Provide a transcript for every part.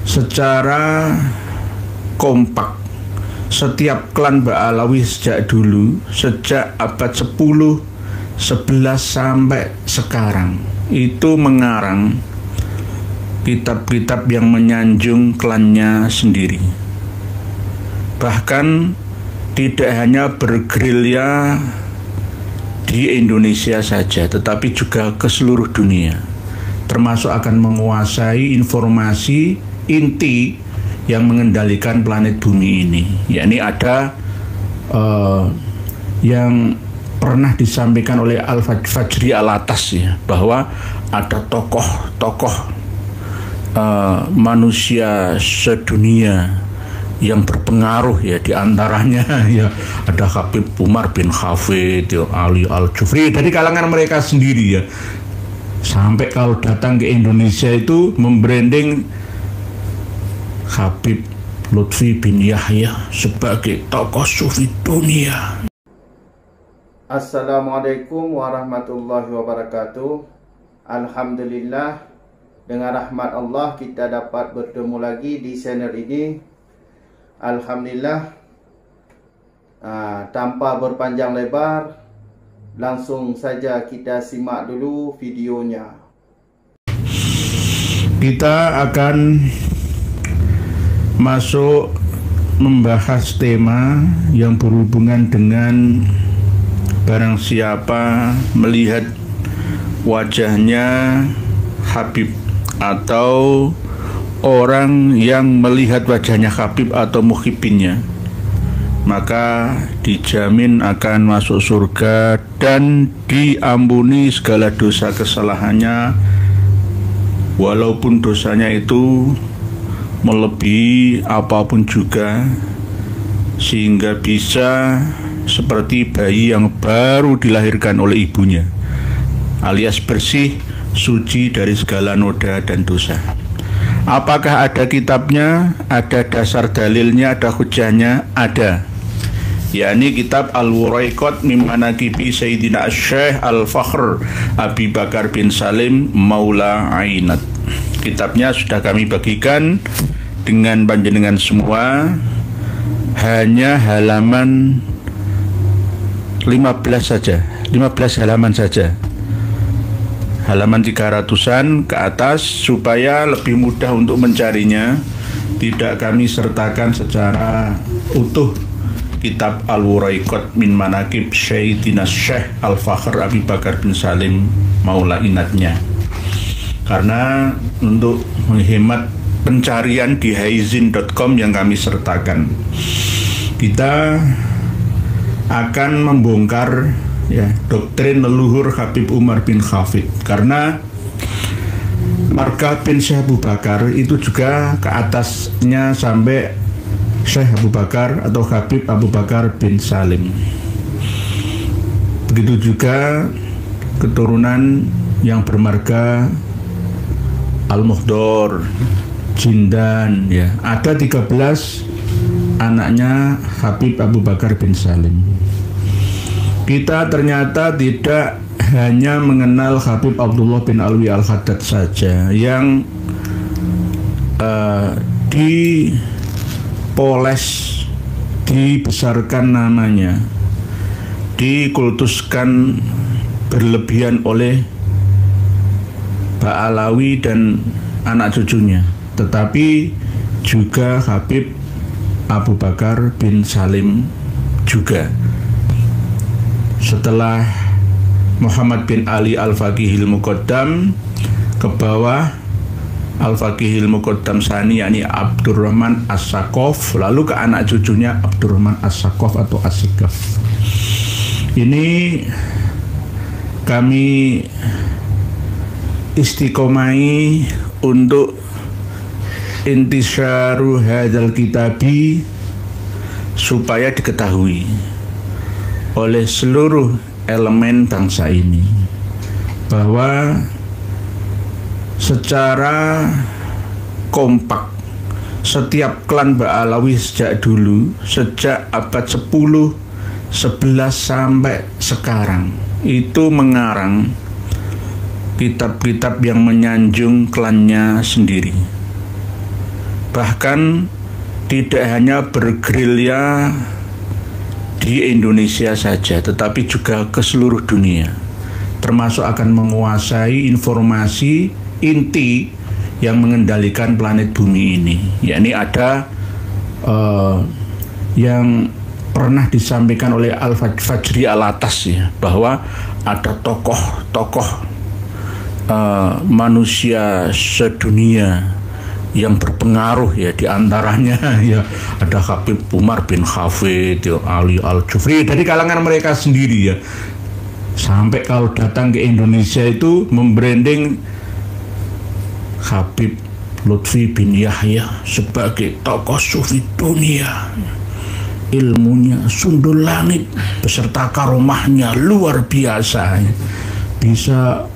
secara kompak setiap klan Ba'alawi sejak dulu, sejak abad 10, 11 sampai sekarang itu mengarang kitab-kitab yang menyanjung klannya sendiri. Bahkan tidak hanya bergerilya di Indonesia saja, tetapi juga ke seluruh dunia, termasuk akan menguasai informasi inti yang mengendalikan planet bumi ini. Yakni ada yang pernah disampaikan oleh Al-Fajri Alatas ya, bahwa ada tokoh-tokoh manusia sedunia yang berpengaruh ya, diantaranya ya ada Habib Umar bin Hafid, ya, Ali Al-Jufri dari kalangan mereka sendiri ya. Sampai kalau datang ke Indonesia itu membranding Habib Lutfi bin Yahya sebagai tokoh sufi dunia. Assalamualaikum warahmatullahi wabarakatuh. Alhamdulillah, dengan rahmat Allah kita dapat bertemu lagi di channel ini. Alhamdulillah, tanpa berpanjang lebar, langsung saja kita simak dulu videonya. Kita akan masuk membahas tema yang berhubungan dengan barang siapa melihat wajahnya Habib atau orang yang melihat wajahnya Habib atau muhibbinnya, maka dijamin akan masuk surga dan diampuni segala dosa kesalahannya, walaupun dosanya itu melebihi apapun juga, sehingga bisa seperti bayi yang baru dilahirkan oleh ibunya, alias bersih, suci dari segala noda dan dosa. Apakah ada kitabnya? Ada dasar dalilnya? Ada hujahnya? Ada, yakni kitab Al-Wuraiqat min Manaqibi Sayyidina Syekh Al-Fakhr Abi Bakar bin Salim Maula Ainat. Kitabnya sudah kami bagikan dengan panjenengan semua, hanya halaman 15 saja, 15 halaman saja, halaman 300-an ke atas, supaya lebih mudah untuk mencarinya. Tidak kami sertakan secara utuh kitab Al-Wuraiqat min Manaqib Sayyidina Syekh Al-Fakhr Abi Bakar bin Salim Maula Inatnya, karena untuk menghemat pencarian di haizin.com yang kami sertakan. Kita akan membongkar ya doktrin leluhur Habib Umar bin Hafid, karena marga bin Syekh Abu Bakar itu juga ke atasnya sampai Syekh Abu Bakar atau Habib Abu Bakar bin Salim. Begitu juga keturunan yang bermarga Al-Muhdor, Jindan ya. Ada 13 anaknya Habib Abu Bakar bin Salim. Kita ternyata tidak hanya mengenal Habib Abdullah bin Alwi Al-Haddad saja yang dipoles, dibesarkan namanya, dikultuskan berlebihan oleh Ba'alawi dan anak cucunya, tetapi juga Habib Abu Bakar bin Salim juga. Setelah Muhammad bin Ali Al-Faqihil Muqaddam, ke bawah Al-Faqihil Muqaddam Sani, yakni Abdurrahman As-Saqaf, lalu ke anak cucunya Abdurrahman As-Saqaf atau As-Siqaf. Ini kami istiqomai untuk intisyaru hadzal kitabi, supaya diketahui oleh seluruh elemen bangsa ini bahwa secara kompak setiap klan Ba'alawi sejak dulu, sejak abad 10, 11 sampai sekarang itu mengarang kitab-kitab yang menyanjung klannya sendiri. bahkan tidak hanya bergerilya di Indonesia saja, tetapi juga ke seluruh dunia, termasuk akan menguasai informasi inti yang mengendalikan planet bumi ini. Yakni ada yang pernah disampaikan oleh Al-Fajri Alatas, ya, bahwa ada tokoh-tokoh manusia sedunia yang berpengaruh, ya, diantaranya ya ada Habib Umar bin Hafid, ya, Ali Al-Jufri, dari kalangan mereka sendiri, ya, sampai kalau datang ke Indonesia itu membranding Habib Lutfi bin Yahya sebagai tokoh sufi dunia, ilmunya sundul langit beserta karomahnya luar biasa, bisa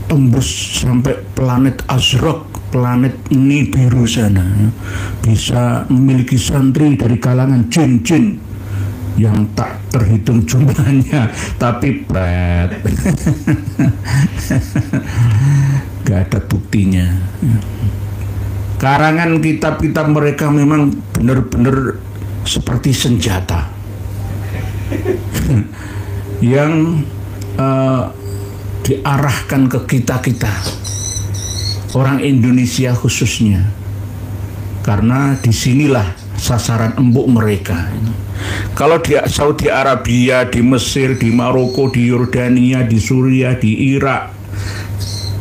tembus sampai planet Azraq, planet Nibiru sana, bisa memiliki santri dari kalangan jin-jin yang tak terhitung jumlahnya, tapi gak ada buktinya. Karangan kitab-kitab mereka memang benar-benar seperti senjata yang diarahkan ke kita-kita orang Indonesia khususnya, karena disinilah sasaran empuk mereka. Kalau di Saudi Arabia, di Mesir, di Maroko, di Yordania, di Suriah, di Irak,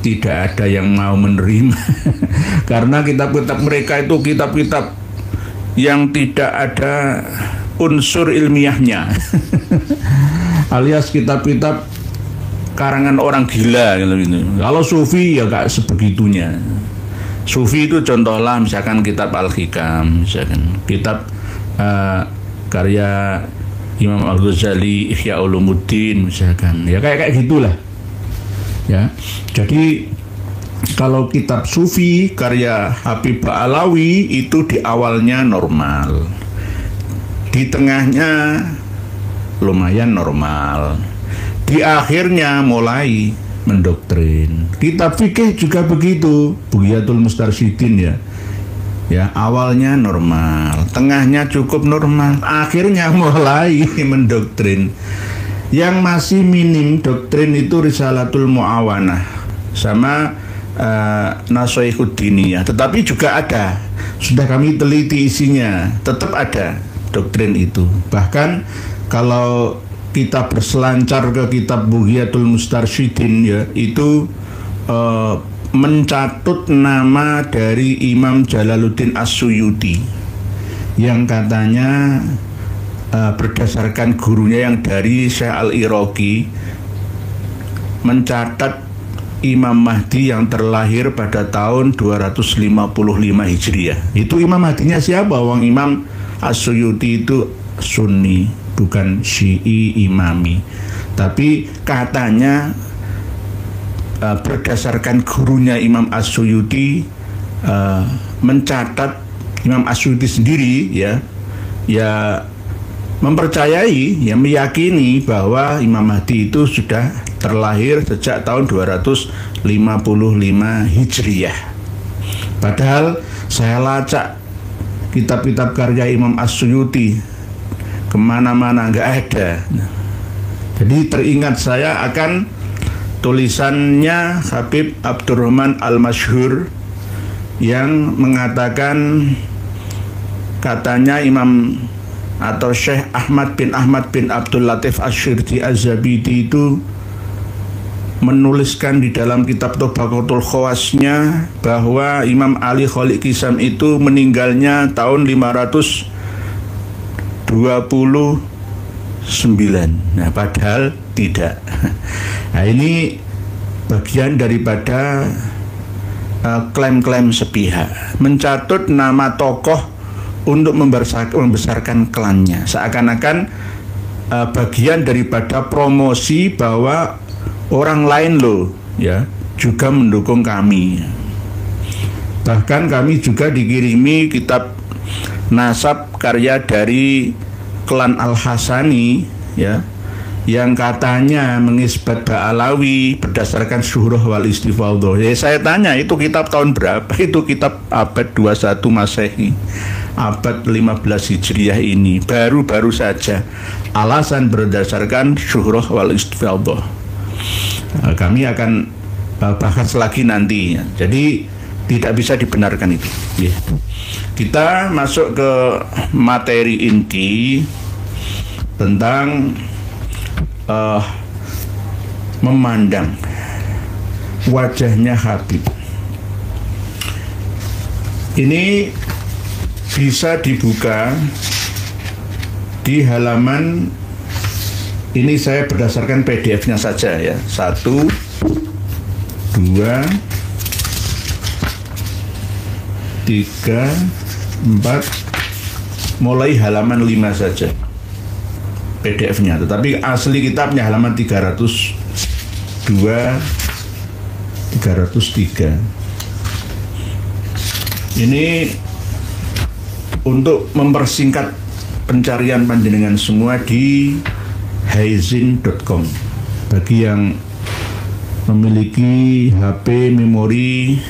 tidak ada yang mau menerima karena kitab-kitab mereka itu kitab-kitab yang tidak ada unsur ilmiahnya alias kitab-kitab karangan orang gila gitu. Kalau sufi ya gak sebegitunya. Sufi itu contohlah misalkan kitab Al-Hikam, misalkan kitab karya Imam Al-Ghazali, Ihya Ulumuddin, misalkan, ya kayak gitulah, ya. Jadi kalau kitab sufi karya Habib Ba'alawi itu di awalnya normal, di tengahnya lumayan normal, di akhirnya mulai mendoktrin. Kitab fikih juga begitu, Bughiyatul Mustarsyidin, ya awalnya normal, tengahnya cukup normal, akhirnya mulai mendoktrin. Yang masih minim doktrin itu Risalatul Mu'awanah sama Nashaikhud Diniyah, tetapi juga ada, sudah kami teliti isinya, tetap ada doktrin itu. Bahkan kalau kita berselancar ke kitab Bughiyatul Mustarsyidin, ya, itu mencatut nama dari Imam Jalaluddin As-Suyuti yang katanya berdasarkan gurunya yang dari Syekh Al-Iraqi mencatat Imam Mahdi yang terlahir pada tahun 255 Hijriah. Itu Imam Mahdinya siapa? Wong Imam As-Suyuti itu Sunni, bukan Syi'i Imami. Tapi katanya berdasarkan gurunya Imam As-Suyuti mencatat Imam As-Suyuti sendiri, ya mempercayai, ya meyakini bahwa Imam Mahdi itu sudah terlahir sejak tahun 255 Hijriah. Padahal saya lacak kitab-kitab karya Imam As-Suyuti, kemana-mana nggak ada. Jadi teringat saya akan tulisannya Habib Abdurrahman Al-Masyhur yang mengatakan katanya Imam atau Syekh Ahmad bin Abdul Latif Asy-Syirzi Az-Zabidi itu menuliskan di dalam kitab Tabaqatul Khawasnya bahwa Imam Ali Khaliq Kisam itu meninggalnya tahun 529. Nah, padahal tidak. Nah, ini bagian daripada klaim-klaim sepihak, mencatut nama tokoh untuk membesarkan klannya, seakan-akan bagian daripada promosi bahwa orang lain loh, ya, juga mendukung kami. Bahkan kami juga dikirimi kitab nasab karya dari klan Al-Hasani, ya, yang katanya mengisbat Ba'alawi berdasarkan syuhrah wal istifadhah. Ya saya tanya, itu kitab tahun berapa? Itu kitab abad 21 Masehi, abad 15 Hijriah ini. Baru-baru saja alasan berdasarkan syuhrah wal istifadhah. Kami akan bahas lagi nanti. Jadi tidak bisa dibenarkan itu. Ya. Kita masuk ke materi inti tentang memandang wajahnya Habib. Ini bisa dibuka di halaman ini, saya berdasarkan PDF-nya saja ya. 1, 2, 3, 4, mulai halaman 5 saja PDF-nya, tetapi asli kitabnya halaman 302, 303. Ini untuk mempersingkat pencarian panjenengan semua di haizin.com. Bagi yang memiliki HP memori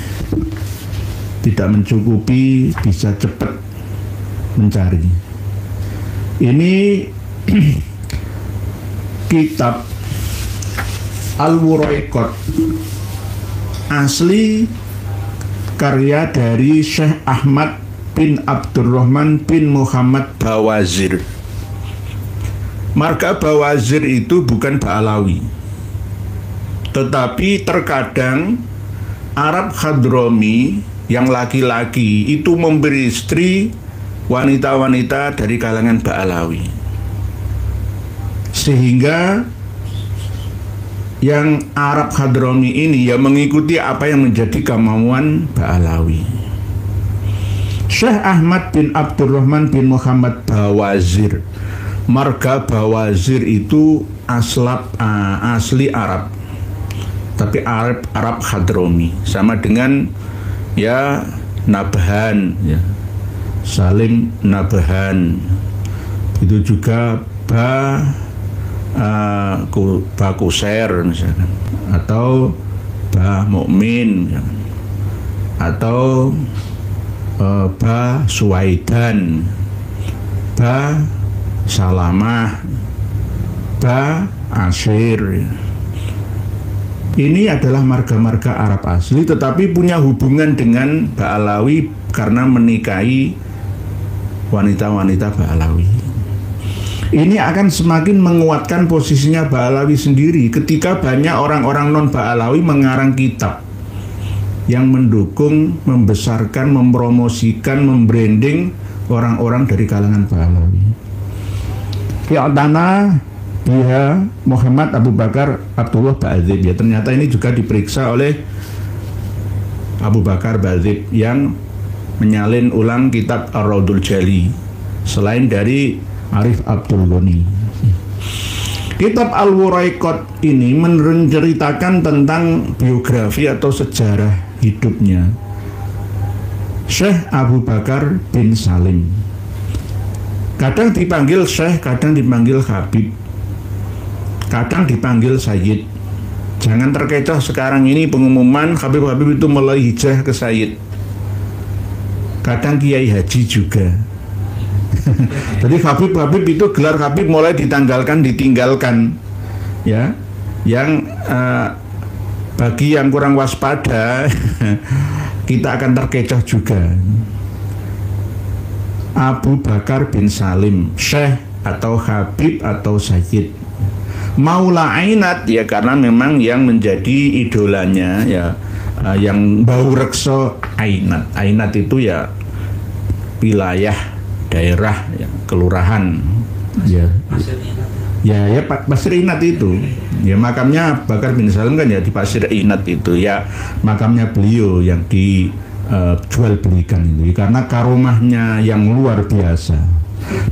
tidak mencukupi, bisa cepat mencari. Ini kitab Al-Wuraiqat asli karya dari Syekh Ahmad bin Abdurrahman bin Muhammad Bawazir. Marga Bawazir itu bukan Ba'alawi, tetapi terkadang Arab Hadrami yang laki-laki itu memberi istri wanita-wanita dari kalangan Ba'alawi, sehingga yang Arab Hadrami ini ya mengikuti apa yang menjadi kemauan Ba'alawi. Syekh Ahmad bin Abdurrahman bin Muhammad Bawazir, marga Bawazir itu asli Arab, tapi Arab Hadrami, sama dengan ya Nabhan ya, Salim Nabhan, itu juga Bakuser misalkan, atau Mukmin misalkan, atau Suwaidan, Salamah, Asyir. Ini adalah marga-marga Arab asli, tetapi punya hubungan dengan Ba'alawi karena menikahi wanita-wanita Ba'alawi. Ini akan semakin menguatkan posisinya Ba'alawi sendiri ketika banyak orang-orang non-Ba'alawi mengarang kitab yang mendukung, membesarkan, mempromosikan, membranding orang-orang dari kalangan Ba'alawi. Fi'atana biha Muhammad Abu Bakar Abdullah Ba'adzib. Ya, ternyata ini juga diperiksa oleh Abu Bakar Ba'adzib yang menyalin ulang kitab Ar-Raudul Jali selain dari Arif Abdul Ghani. Kitab Al-Wuraiqat ini menceritakan tentang biografi atau sejarah hidupnya Syekh Abu Bakar bin Salim. Kadang dipanggil Syekh, kadang dipanggil Habib, kadang dipanggil Sayyid. Jangan terkecoh sekarang ini pengumuman Habib-Habib itu mulai hijrah ke Sayyid. Kadang Kiai Haji juga. Jadi Habib itu gelar Habib mulai ditinggalkan ya. Yang bagi yang kurang waspada kita akan terkecoh juga. Abu Bakar bin Salim, Syekh atau Habib atau Sayyid. Maula Ainat ya, karena memang yang menjadi idolanya ya, yang bau rekso Ainat. Ainat itu ya wilayah, daerah ya, kelurahan ya. Ya Pasir Inat itu. Ya makamnya Bakar bin Salim kan ya di Pasir Inat itu ya, makamnya beliau yang dijual belikan itu karena karomahnya yang luar biasa.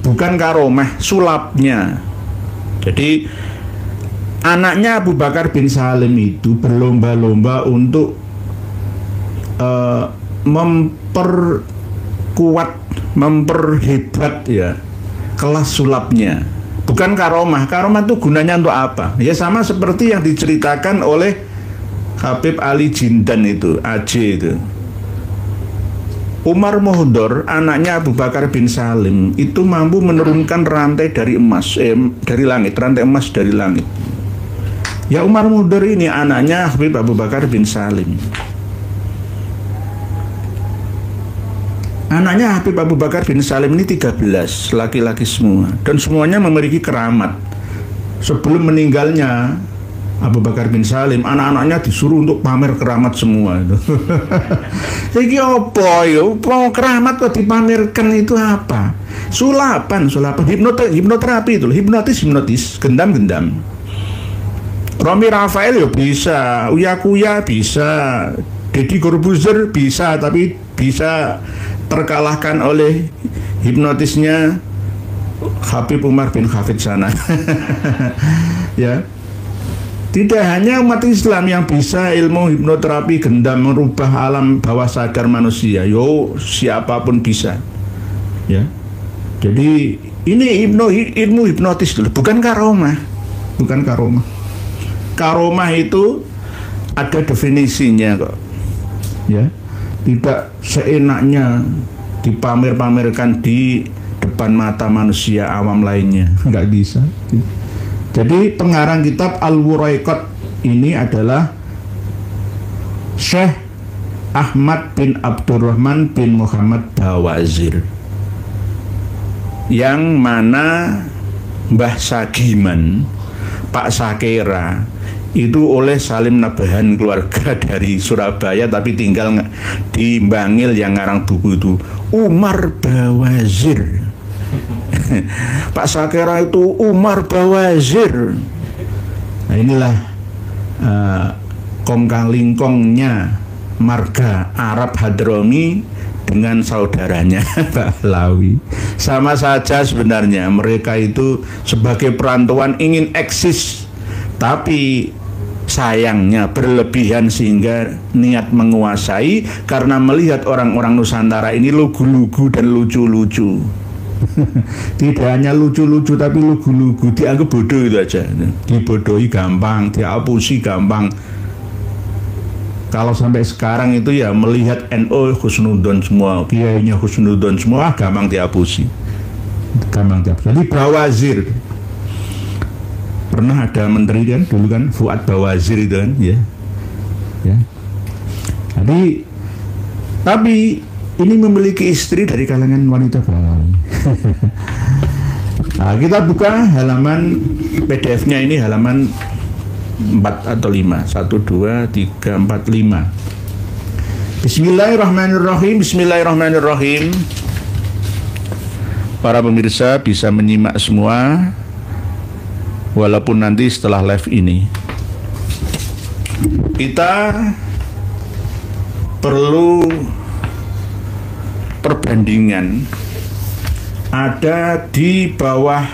Bukan karomah, sulapnya. Jadi anaknya Abu Bakar bin Salim itu berlomba-lomba untuk memperkuat, memperhebat ya kelas sulapnya, Bukan karomah. Karomah itu gunanya untuk apa? Ya sama seperti yang diceritakan oleh Habib Ali Jindan itu, AJ itu. Umar Muhdor, anaknya Abu Bakar bin Salim, itu mampu menurunkan rantai dari emas, dari langit, rantai emas dari langit. Ya Umar Muhdor ini anaknya Habib Abu Bakar bin Salim. Anaknya Habib Abu Bakar bin Salim ini 13, laki-laki semua. Dan semuanya memiliki keramat. Sebelum meninggalnya Abu Bakar bin Salim, anak-anaknya disuruh untuk pamer keramat semua itu. Iki apa ya? Keramat kok dipamerkan itu apa? Sulapan, hipnoterapi itu, hipnotis, gendam. Romi Rafael ya bisa, Uya Kuya bisa, Deddy Corbuzier bisa, tapi bisa terkalahkan oleh hipnotisnya Habib Umar bin Hafid sana. Ya. Tidak hanya umat Islam yang bisa ilmu hipnoterapi gendam merubah alam bawah sadar manusia. Yo, siapapun bisa. Ya. Jadi ini ilmu hipnotis dulu, bukan karomah. Bukan karomah. Karomah itu ada definisinya kok. Ya. Tidak seenaknya dipamer-pamerkan di depan mata manusia awam lainnya. Nggak bisa. Jadi pengarang kitab Al-Wuraiqat ini adalah Syekh Ahmad bin Abdurrahman bin Muhammad Bawazir, yang mana Mbah Sagiman, Pak Sakera itu oleh Salim Nabahan, keluarga dari Surabaya tapi tinggal di Bangil, yang ngarang buku itu Umar Bawazir. Pak Sakera itu Umar Bawazir. Nah inilah kong kaling kongnya marga Arab Hadrami dengan saudaranya Pahlawi. Sama saja sebenarnya, mereka itu sebagai perantauan ingin eksis, tapi sayangnya berlebihan sehingga niat menguasai karena melihat orang-orang Nusantara ini lugu-lugu dan lucu-lucu. Tidak hanya lucu-lucu tapi lugu-lugu, dianggap bodoh itu aja, dibodohi gampang, diapusi gampang. Kalau sampai sekarang itu ya melihat NU husnudon semua, kiainya husnudon semua, gampang diapusi, gampang diapusi. Jadi Bawazir, pernah ada menteri kan dulu kan, Fuad Bawazir itu kan, ya. Jadi tapi ini memiliki istri dari kalangan wanita Balawi. Nah, kita buka halaman PDF-nya, ini halaman 4 atau 5. 1, 2, 3, 4, 5. Bismillahirrahmanirrahim. Para pemirsa bisa menyimak semua, walaupun nanti setelah live ini. Kita perlu perbandingan. Ada di bawah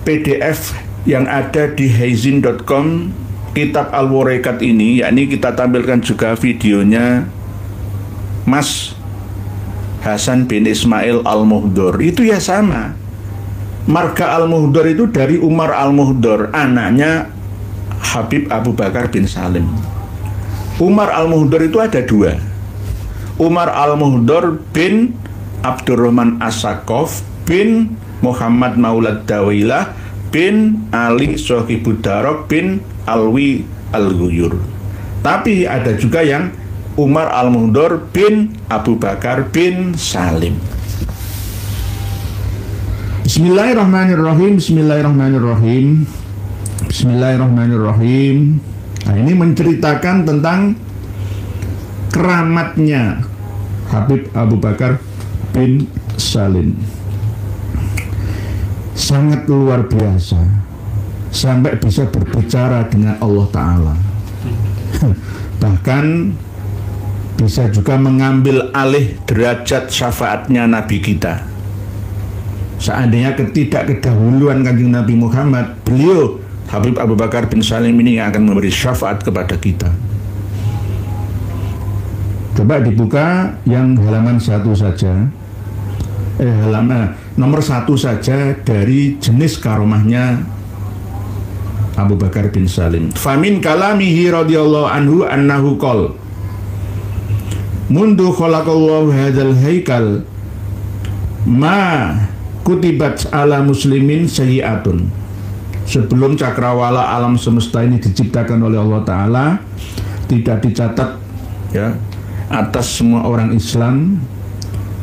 PDF yang ada di haizin.com kitab Al-Wuraiqat ini, yakni kita tampilkan juga videonya Mas Hasan bin Ismail Al-Muhdor. Itu ya sama, marga Al-Muhdor itu dari Umar Al-Muhdor, anaknya Habib Abu Bakar bin Salim. Umar Al-Muhdor itu ada dua, Umar Al-Muhdor bin Abdurrahman As-Sakaf bin Muhammad Maulad Dawilah bin Ali Sohibud Darok bin Alwi Al-Ghuyur. Tapi ada juga yang Umar Al-Muhdor bin Abu Bakar bin Salim. Bismillahirrahmanirrahim. Nah, ini menceritakan tentang keramatnya Habib Abu Bakar bin Salim. Sangat luar biasa, sampai bisa berbicara dengan Allah Ta'ala. Bahkan bisa juga mengambil alih derajat syafaatnya Nabi kita. Seandainya ketidakdahuluan Kanjeng Nabi Muhammad, beliau Habib Abu Bakar bin Salim ini yang akan memberi syafaat kepada kita. Coba dibuka yang halaman 1 saja. nomor 1 saja dari jenis karomahnya Abu Bakar bin Salim. Famin kalamihi radhiyallahu anhu annahu qol mundu khalaqallahu hadzal haikal ma kutibat ala muslimin sayyi'atun. Sebelum cakrawala alam semesta ini diciptakan oleh Allah Ta'ala, tidak dicatat ya atas semua orang Islam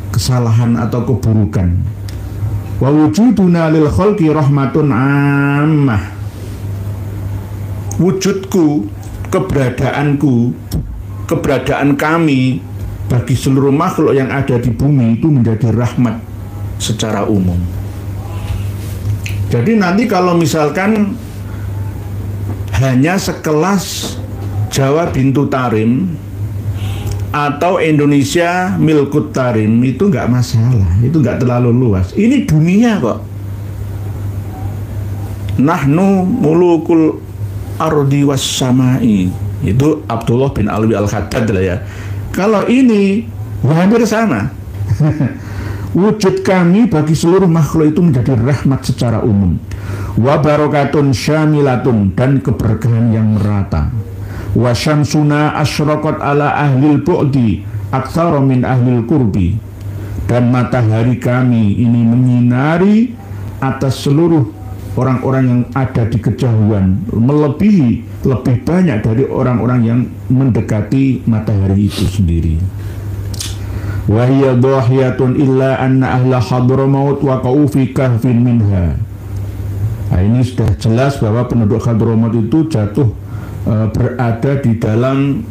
kesalahan atau keburukan. Wa wujuduna lil khalqi rahmatun ammah. Wujudku, keberadaanku, keberadaan kami bagi seluruh makhluk yang ada di bumi itu menjadi rahmat secara umum. Jadi nanti kalau misalkan hanya sekelas Jawa Bintu Tarim atau Indonesia Milkut Tarim itu nggak masalah, itu nggak terlalu luas. Ini dunia kok. Nahnu mulukul ardi was samai, itu Abdullah bin Alwi Al-Haddad lah ya. Kalau ini hampir sama. Wujud kami bagi seluruh makhluk itu menjadi rahmat secara umum. Wa barakatun syamilatun, dan keberkahan yang merata. Wa syamsuna asyraqat ala ahlil bu'di aktsara min ahlil qurbi, dan matahari kami ini menyinari atas seluruh orang-orang yang ada di kejauhan, melebihi lebih banyak dari orang-orang yang mendekati matahari itu sendiri. Wa hiya dhahiyatun illa anna ahla Hadramaut waqa'u fi kahfin minha. Nah, ini sudah jelas bahwa penduduk Hadramaut itu jatuh berada di dalam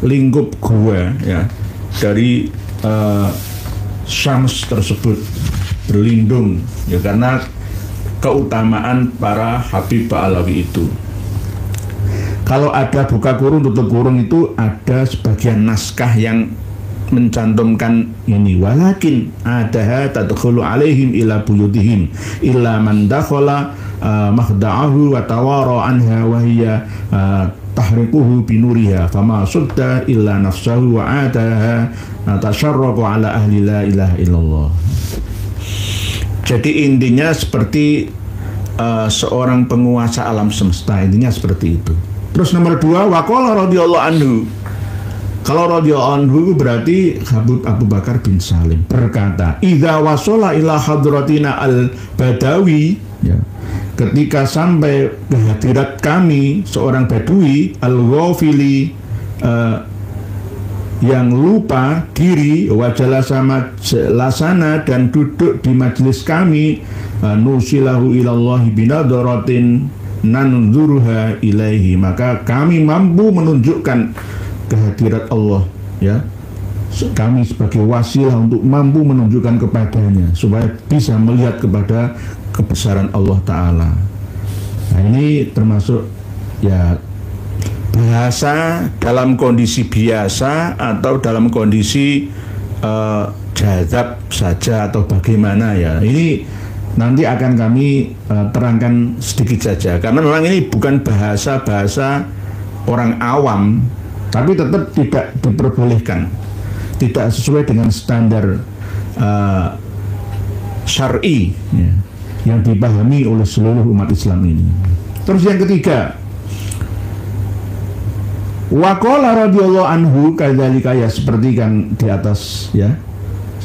lingkup gua ya dari Syams tersebut, berlindung ya karena keutamaan para Habib Ba'alawi itu. Kalau ada buka kurung tutup kurung itu ada sebagian naskah yang mencantumkan ini, walakin adaha tadkhulu alaihim ila buyutihim illa man dakhala mahda'ahu wa tawara anha wa hiya tahriquhu binuriha fama sudda illa nafsahu wa adaha tasharraqu ala ahli la ilaha illallah. Jadi intinya seperti seorang penguasa alam semesta, intinya seperti itu. Terus nomor 2, waqala radhiyallahu anhu. Kalau radhiyallahu anhu berarti Habib Abu Bakar bin Salim berkata, idza wasala ila hadratina al-badawi, ya, ketika sampai ke hadirat kami seorang badui al-ghafili, yang lupa diri, wajala sama lasana, dan duduk di majelis kami, nusilahu ilallahi binadaratin nanzuruha ilaihi, maka kami mampu menunjukkan kehadirat Allah ya, kami sebagai wasilah untuk mampu menunjukkan kepadanya supaya bisa melihat kepada kebesaran Allah Ta'ala. Nah ini termasuk ya bahasa dalam kondisi biasa atau dalam kondisi jazab saja atau bagaimana ya. Ini nanti akan kami terangkan sedikit saja karena memang ini bukan bahasa-bahasa orang awam, tapi tetap tidak diperbolehkan, tidak sesuai dengan standar syar'i ya, yang dipahami oleh seluruh umat Islam ini. Terus yang ketiga, waqala radhiyallahu anhu kadzalika, ya seperti kan di atas ya.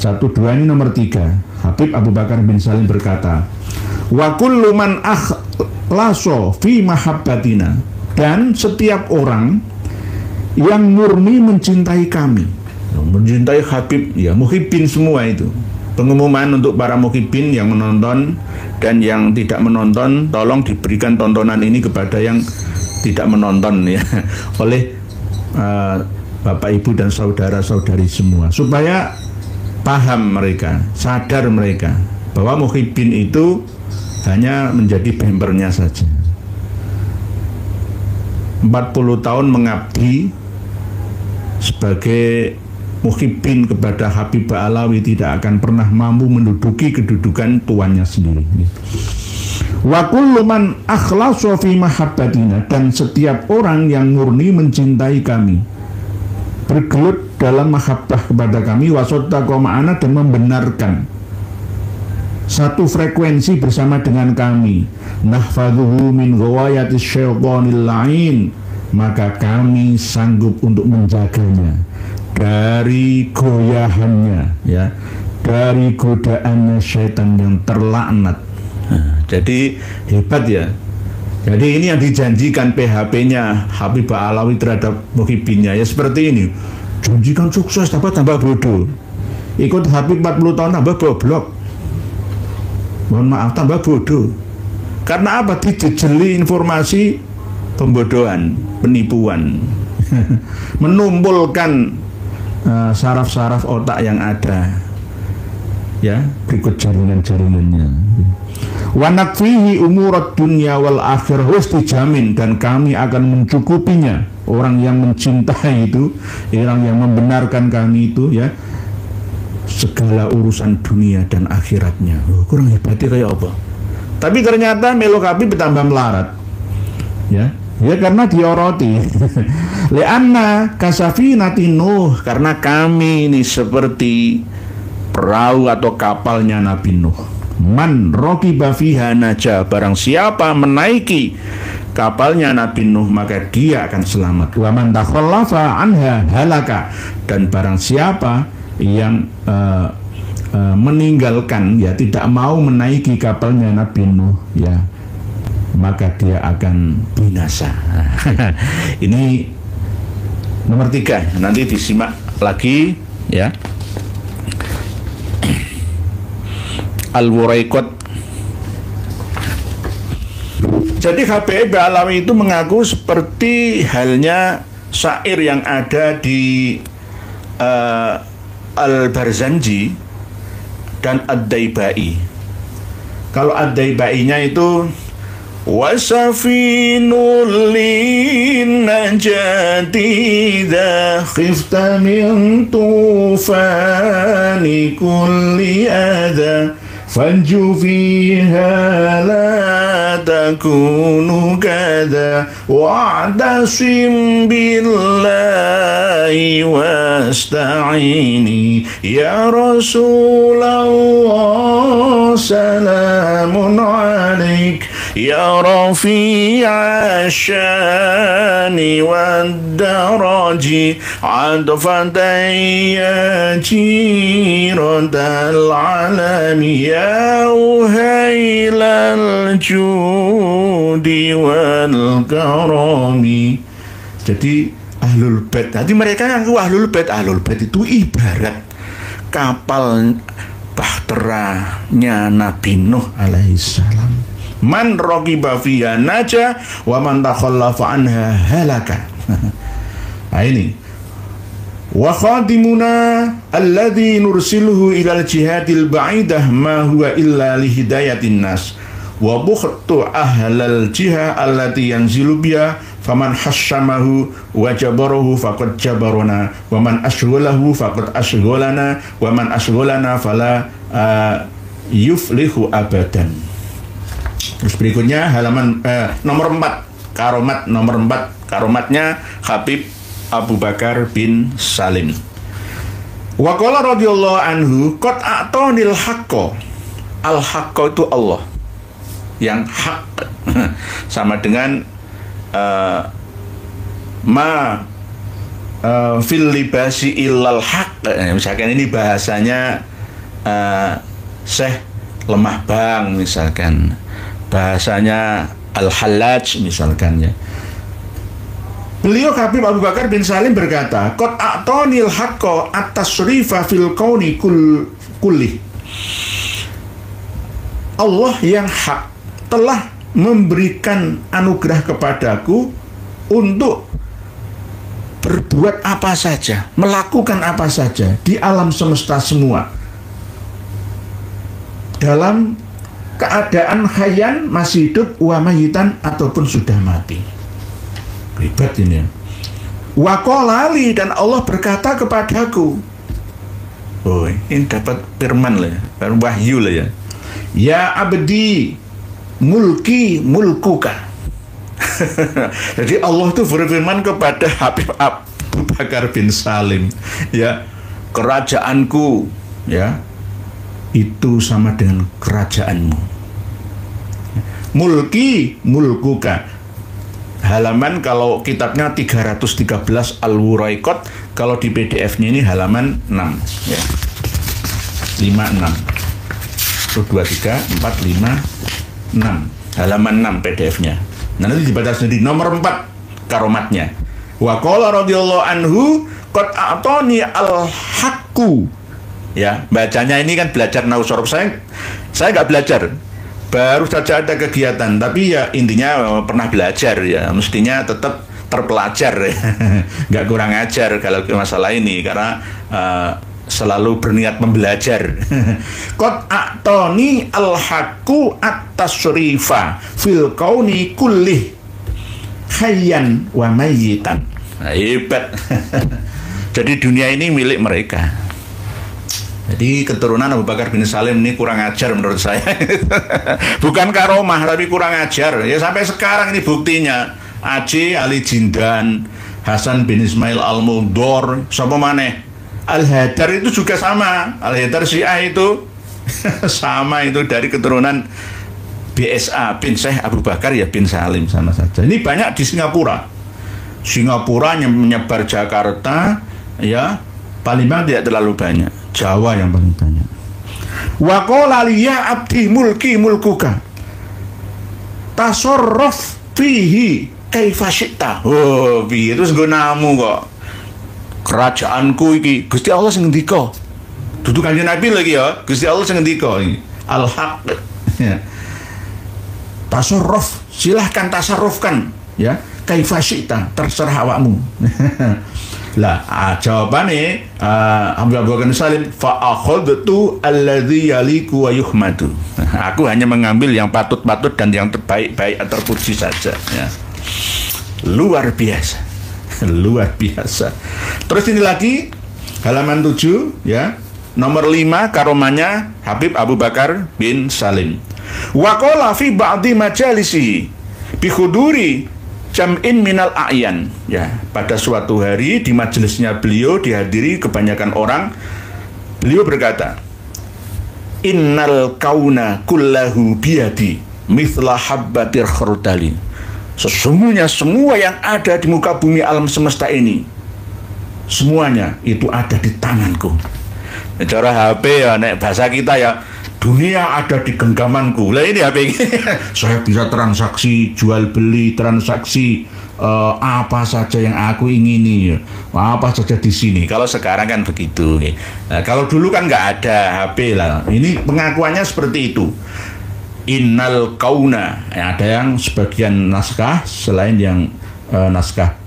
1, 2 ini nomor 3. Habib Abu Bakar bin Salim berkata, wa kullu man akhlaso fi mahabbatina, dan setiap orang yang murni mencintai kami, mencintai Habib ya, muhibbin semua itu. Pengumuman untuk para muhibbin yang menonton dan yang tidak menonton, tolong diberikan tontonan ini kepada yang tidak menonton ya oleh Bapak Ibu dan saudara-saudari semua, supaya paham mereka, sadar mereka bahwa muhibbin itu hanya menjadi bempernya saja. 40 tahun mengabdi sebagai muhibbin kepada Habib Ba'alawi tidak akan pernah mampu menduduki kedudukan tuannya sendiri. Wa kullu man akhlasu fi mahabbatina, dan setiap orang yang murni mencintai kami, bergelut dalam mahabbah kepada kami, wasoddaqa ma'ana, dan membenarkan satu frekuensi bersama dengan kami, nahfadhuhu min ghawayatis syaitanil la'in, maka kami sanggup untuk menjaganya dari goyahannya, ya, dari godaannya syaitan yang terlaknat. Jadi hebat ya. Jadi ini yang dijanjikan PHP-nya Habib Alawi terhadap muhibinnya ya seperti ini. Janjikan sukses tambah bodoh. Ikut Habib 40 tahun tambah goblok. Mohon maaf, tambah bodoh. Karena apa? Dijejeli informasi pembodohan, penipuan. Menumpulkan saraf-saraf otak yang ada. Ya, berikut jaringan-jaringannya. Wa nakfihi umurat dunya wal akhirah, wis dijamin, dan kami akan mencukupinya. Orang yang mencintai itu, orang yang membenarkan kami itu, ya, segala urusan dunia dan akhiratnya. Kurang hebatnya kayak apa? Tapi ternyata melo Habib bertambah melarat. Ya karena dioroti. Lianna kasafinati Nuh, karena kami ini seperti perahu atau kapalnya Nabi Nuh. Man rokiba fiha naja, barang siapa menaiki kapalnya Nabi Nuh maka dia akan selamat. Wa man takhallafa anha halaka, dan barang siapa yang meninggalkan, ya, tidak mau menaiki kapalnya Nabi Nuh, ya, maka dia akan binasa. Ini nomor 3, nanti disimak lagi, ya. Al-Wuraiqat. Jadi Habib Alawi itu mengaku seperti halnya syair yang ada di Al-Barzanji dan Ad-Daibai. Kalau Ad-Daibainya itu wasafinul linnajati idza khifta min tufani kulli adha fanju fiha la takunu kada wa'tasim billahi wasta'ini ya Rasulullah salamun alaik ya rafi'a syani wad daraji adfatan ya jiradal alami ya uhailal judi wal karami. Jadi ahlul bait, jadi mereka ngaku ahlul bait. Ahlul bait itu ibarat kapal bahteranya Nabi Nuh alaihissalam. Man raqiba fiha naja wa man takhallafa anha halaka. Nah ini wa khadimuna alladhi nursiluhu ilal jihadil ba'idah ma huwa illa lihidayatin nas wa bukhtu ahlal jihad allati yanzilu biha faman hasyamahu wa jabarahu faqad jabarana wa man ashghalahu faqad ashghalana wa man ashghalana fala yuflihu abadan. Terus berikutnya halaman nomor 4, karomat nomor 4, karomatnya Habib Abu Bakar bin Salim. Wa qala radhiyallahu anhu qad a'tanil haqqo. Al haqqo itu Allah yang hak. Sama dengan ma fil libasi illal haq. Misalkan ini bahasanya Syekh Lemah Bang misalkan, bahasanya Al-Hallaj misalkan, ya. Beliau Habib Abu Bakar bin Salim berkata, qad a'tanil haqqo at-tasrifa fil kauni kulli. Allah yang hak telah memberikan anugerah kepadaku untuk berbuat apa saja, melakukan apa saja di alam semesta semua, dalam keadaan hayyan, masih hidup, wa mayitan, ataupun sudah mati. Ribet ini ya. Wa qala li, dan Allah berkata kepadaku. Oh, ini dapat firman lah ya, wahyu lah ya. Ya abdi, mulki mulkuka. Jadi Allah itu berfirman kepada Habib Abu Bakar bin Salim, ya, kerajaanku, ya, itu sama dengan kerajaanmu. Mulki mulkuka. Halaman kalau kitabnya 313 Al-Wuraiqat, kalau di PDF-nya ini halaman 6 ya. 56. 1 2 3 4 5 6. Halaman 6 PDF-nya. Nah, nanti dibaca sendiri nomor 4 karomatnya. Wa qala radhiyallahu anhu qad a'tani al-haqqu. Ya, bacanya ini kan belajar nahwu shorof. Saya nggak belajar. Baru saja ada kegiatan, tapi ya intinya pernah belajar ya, mestinya tetap terpelajar ya. Nggak kurang ajar kalau masalah ini, karena selalu berniat membelajar. Qad a'tani al-haqqu at-tasrifa fil kauni kullih hayyan wa mayyitan. Nah, hebat. Jadi dunia ini milik mereka. Jadi keturunan Abu Bakar bin Salim ini kurang ajar menurut saya. Bukan karomah, tapi kurang ajar. Ya sampai sekarang ini buktinya. Aceh Ali Jindan, Hasan bin Ismail Al-Mudor, siapa maneh? Al-Hadar itu juga sama. Al-Hadar Syiah itu sama, itu dari keturunan BSA bin Syekh Abu Bakar ya bin Salim, sama saja. Ini banyak di Singapura. Singapura yang menyebar Jakarta ya, Palembang tidak terlalu banyak. Jawa yang paling banyak. Wa qala liya abdi mulki mulkuka tasarruf fihi kaifa syi'ta. Oh, piye terus nggonamu kok. Kerajaanku iki Gusti Allah sing ngendika. Dudu Kanjeng Nabi lagi ya, Gusti Allah sing ngendika iki. Al-haq. Ya. Tasarruf, silahkan tasarrufkan ya. Kaifa syi'ta, terserah awakmu. Lah, jawabannya Abu Bakar Salim fa akhadtu alladzi yaliku wa yuhmadu. Aku hanya mengambil yang patut-patut dan yang terbaik-baik atau terpuji saja ya. Luar biasa. Luar biasa. Terus ini lagi halaman 7 ya. Nomor 5 karomanya Habib Abu Bakar bin Salim. Wa qala fi ba'di majalisi bi khuduri jam'in minal a'yan ya, pada suatu hari di majelisnya beliau dihadiri kebanyakan orang, beliau berkata, innal kauna kullahu biyadi mithla habbatir khardali. Sesungguhnya semua yang ada di muka bumi alam semesta ini, semuanya itu ada di tanganku. Cara HP ya, nek bahasa kita ya, dunia ada di genggamanku. Lah ini HP ini. Saya bisa transaksi jual beli, transaksi apa saja yang aku ingini, apa saja di sini. Kalau sekarang kan begitu. Nah, kalau dulu kan nggak ada HP lah. Ini pengakuannya seperti itu. Innal kauna. Ada yang sebagian naskah selain yang naskah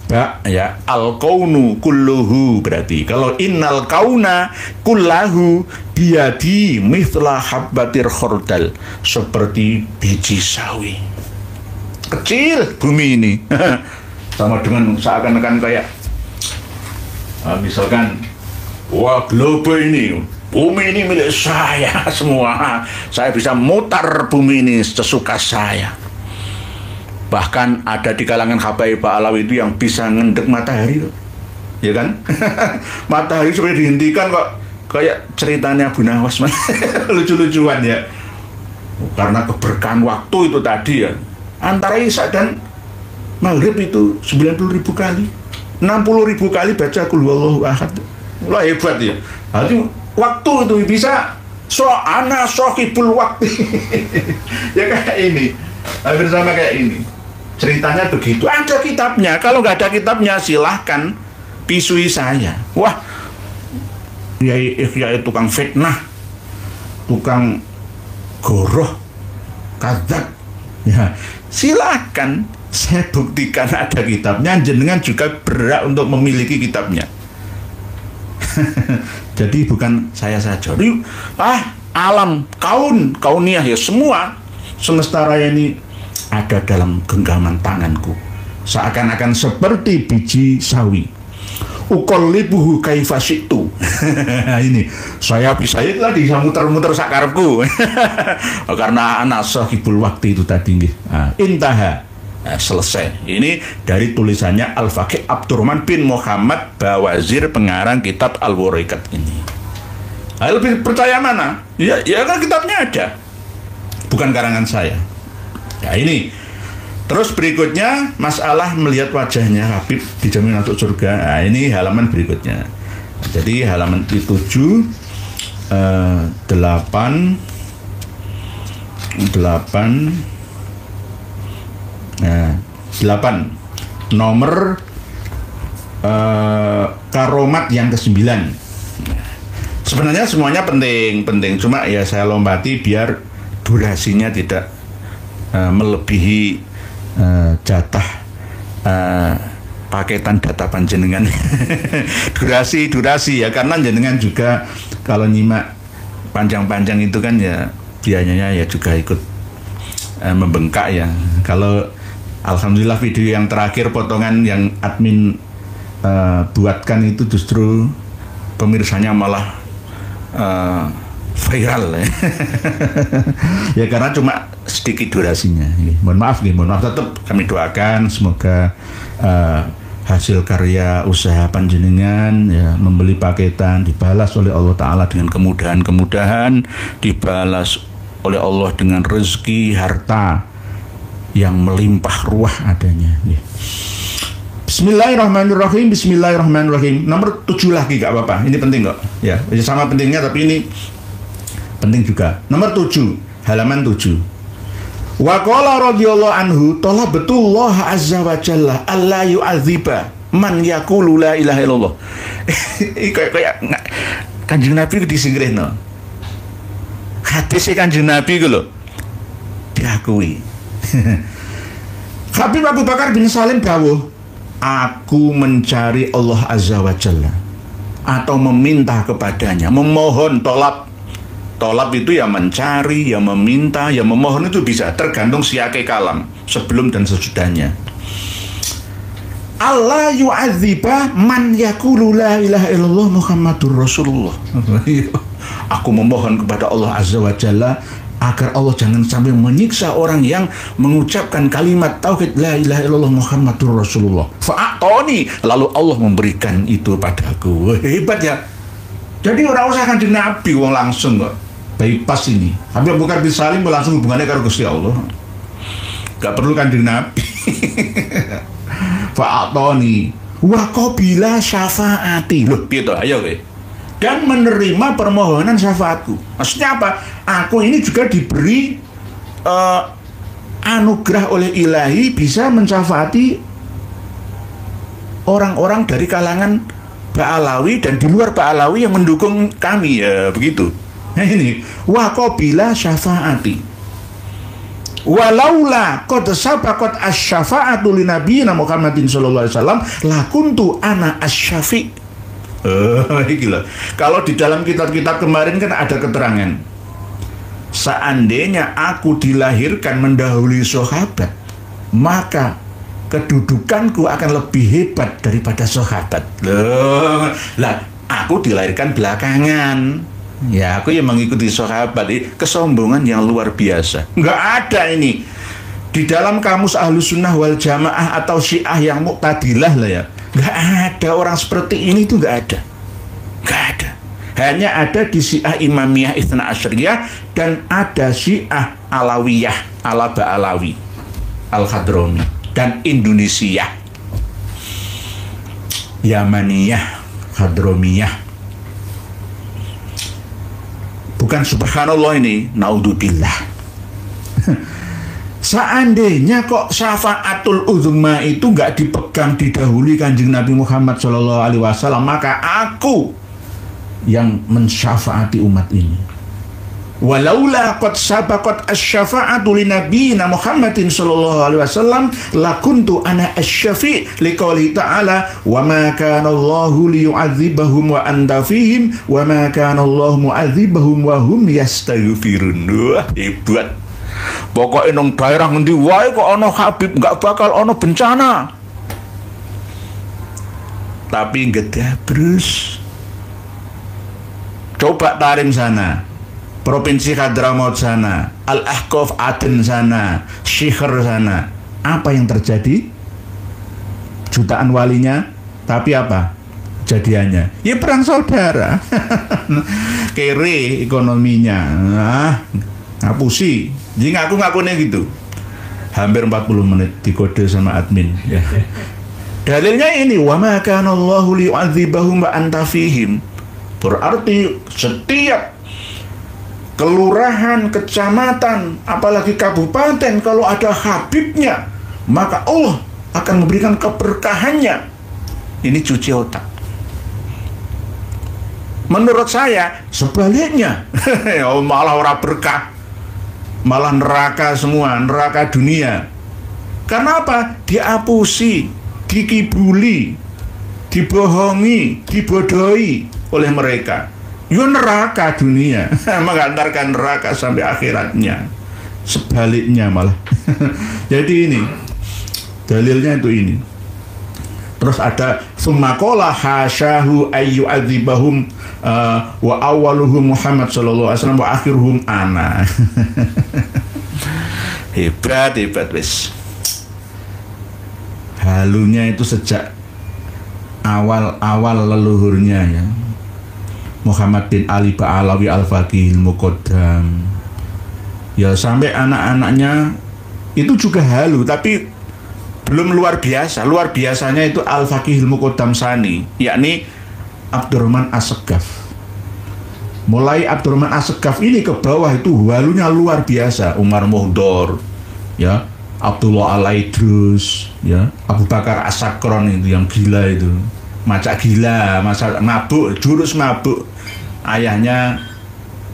ya, al kaunu kulluhu, berarti kalau innal kauna kullahu biyadi mithla habbatir khardal, seperti biji sawi kecil bumi ini. Sama dengan seakan-akan kayak misalkan, wah, globe ini, bumi ini milik saya semua, saya bisa mutar bumi ini sesuka saya. Bahkan ada di kalangan habaib Pak Alawi itu yang bisa ngendek matahari, ya kan? Matahari supaya dihentikan kok, kayak ceritanya Bu Nawas. Lucu-lucuan ya. Karena keberkahan waktu itu tadi ya, antara Isya dan Maghrib itu 90.000 kali, 60.000 kali baca Qul Huwallahu Ahad. Wah, hebat ya. Berarti waktu itu bisa ana sohibul waktu. Ya kayak ini, hampir sama kayak ini. Ceritanya begitu. Ada kitabnya. Kalau nggak ada kitabnya, silahkan pisui saya. Wah, ya tukang fitnah, tukang goroh, kadzab. Ya, silahkan. Saya buktikan ada kitabnya. Jenengan juga berhak untuk memiliki kitabnya. Jadi bukan saya saja. Alam, kauniyah ya, semua semesta raya ini ada dalam genggaman tanganku, seakan-akan seperti biji sawi. Uqallibuhu kaifa syi'tu. Ini saya bisa itu tadi, bisa muter-muter sakarepku. Karena anak sahibul waktu itu tadi nggih. Intaha. Selesai. Ini dari tulisannya Al-Faqih Abdurrahman bin Muhammad Bawazir, pengarang kitab Al-Wuraiqat ini. Lebih percaya mana? Ya kan kitabnya ada, bukan karangan saya. Ya ini. Terus berikutnya masalah melihat wajahnya Habib dijamin masuk surga. Nah, ini halaman berikutnya. Jadi halaman 7, 8, nomor karomat yang ke-9. Sebenarnya semuanya penting, cuma ya saya lompati biar durasinya tidak melebihi jatah paketan data panjenengan. durasi ya, karena jenengan juga kalau nyimak panjang-panjang itu kan ya biayanya ya juga ikut membengkak ya. Kalau alhamdulillah video yang terakhir potongan yang admin buatkan itu justru pemirsanya malah viral ya. Ya karena cuma sedikit durasinya. Mohon maaf tetap kami doakan semoga hasil karya usaha panjenengan ya, membeli paketan dibalas oleh Allah Ta'ala dengan kemudahan, dibalas oleh Allah dengan rezeki harta yang melimpah ruah adanya ya. Bismillahirrahmanirrahim. Nomor 7 lagi gak apa-apa, ini penting kok ya, sama pentingnya tapi ini penting juga. Nomor 7, halaman 7. Wa qala radhiyallahu anhu talabetullah azza wa jalla alla yu'adziba man yaqulu la ilaha illallah. kayak Kanjeng Nabi disingrihno. Hadis Kanjeng Nabi ku lho diakui. Habib Abu Bakar bin Salim dawuh, aku mencari Allah azza wa jalla atau meminta kepadanya, memohon, tolab itu ya mencari, ya meminta, ya memohon, itu bisa tergantung siake kalam sebelum dan sesudahnya. Allah yu'adziba man yaqulu la ilaha illallah Muhammadur Rasulullah. Aku memohon kepada Allah azza wa jalla agar Allah jangan sampai menyiksa orang yang mengucapkan kalimat tauhid la ilaha illallah Muhammadur Rasulullah. Fa'atoni, lalu Allah memberikan itu padaku. Hebat ya. Jadi orang usah Kanjeng Nabi wong langsung kok bypass ini. Habib Abu Bakar bin Salim langsung hubungannya karo Gusti Allah. Gak perlu Kanjeng Nabi. Fa'atoni wa qabila syafaati. Loh, piye to? Ayo kowe. Dan menerima permohonan syafaatku. Maksudnya apa? Aku ini juga diberi anugerah oleh ilahi bisa mensyafaati orang-orang dari kalangan Ba'alawi dan di luar Ba'alawi yang mendukung kami ya, begitu. Nah ini wa qabila syafaati walaula qad sabaqat asy-syafa'atu li nabiyina Muhammadin sallallahu alaihi wasallam lakuntu ana asy-syafi'. Gila. Kalau di dalam kitab-kitab kemarin kan ada keterangan, seandainya aku dilahirkan mendahului sahabat, maka kedudukanku akan lebih hebat daripada sahabat. Loh, lah aku dilahirkan belakangan. Ya, aku yang mengikuti sahabat. Kesombongan yang luar biasa. Nggak ada ini di dalam kamus Ahlus Sunnah wal Jamaah atau Syiah yang Mu'tadilah lah ya. Nggak ada orang seperti ini, tuh nggak ada. Nggak ada. Hanya ada di Syiah Imamiyah Itsna Asyariyah dan ada Syiah Alawiyah ala Ba'alawi Al-Hadrami dan Indonesia Yamaniyah Hadromiyah. Bukan subhanallah ini, naudzubillah. Seandainya kok syafaatul uzma itu nggak dipegang didahului Kanjeng Nabi Muhammad SAW, maka aku yang mensyafaati umat ini. Walaula qad sabaqat asy-syafa'atu li nabiyina Muhammadin sallallahu alaihi wasallam lakuntu ana asy-syafi' liqouli ta'ala wa ma kana Allahu liyu'adzibahum wa anta fihim wa ma kana Allahu mu'adzibahum wa hum yastaghfirun. Hebat. Pokoknya nang daerah ngendi wae kok ana Habib nggak bakal ana bencana. Tapi Gedabrus. Coba Tarim sana, Provinsi Hadramaut sana, Al-Ahqaf Aden sana, Syiher sana. Apa yang terjadi? Jutaan walinya, tapi apa? jadiannya? Ya perang saudara. Kere ekonominya. Ngapusi. Jadi ngaku-ngakunya gitu. Hampir 40 menit dikode sama admin ya. Dalilnya ini, wa ma kana Allahu liyu'adzibahum wa anta fihim. Berarti setiap kelurahan, kecamatan, apalagi kabupaten, kalau ada habibnya, maka Allah akan memberikan keberkahannya. Ini cuci otak. Menurut saya sebaliknya. Malah orang berkah, malah neraka semua, neraka dunia. Karena apa? Diapusi, dikibuli, dibohongi, dibodohi oleh mereka. Yo neraka dunia, mengantarkan neraka sampai akhiratnya. Sebaliknya malah. Jadi ini dalilnya itu ini. Terus ada summakola hasyahu ayyu'adzibahum wa awaluhum Muhammad sallallahu alaihi wasallam wa akhiruhum ana. Hebat wis. Halunya itu sejak awal leluhurnya ya. Muhammad bin Ali Ba'alawi Al-Faqih Al-Muqaddam. Ya sampai anak-anaknya itu juga halu, tapi belum luar biasa. Luar biasanya itu Al-Faqih Al-Muqaddam Sani, yakni Abdurrahman As-Segaf. Mulai Abdurrahman As-Segaf ini ke bawah itu halunya luar biasa. Umar Muhdor, ya, Abdullah Al-Aidrus, ya, Abu Bakar As-Sakron itu yang gila itu. Macak gila, masa mabuk, jurus mabuk. Ayahnya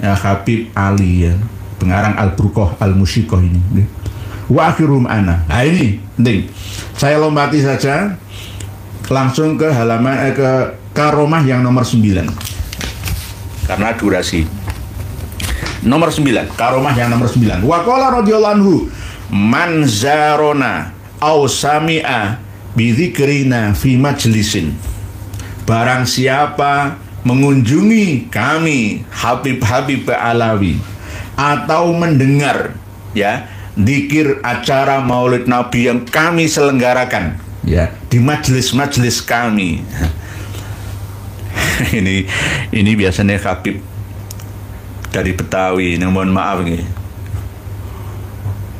ya Habib Ali ya, pengarang Al-Burqah Al-Musiqah ini. Wa akhirum ana. Nah ini penting. Saya lompati saja langsung ke halaman ke karomah yang nomor 9. Karena durasi. Nomor 9, karomah yang nomor 9. Wa qala radhiyallahu anhu, man zarona aw sami'a bi dzikrina fi majlisin. Barang siapa mengunjungi kami Habib-Habib Alawi atau mendengar ya zikir acara Maulid Nabi yang kami selenggarakan ya di majelis-majelis kami. ini biasanya Habib dari Betawi, mohon maaf nih.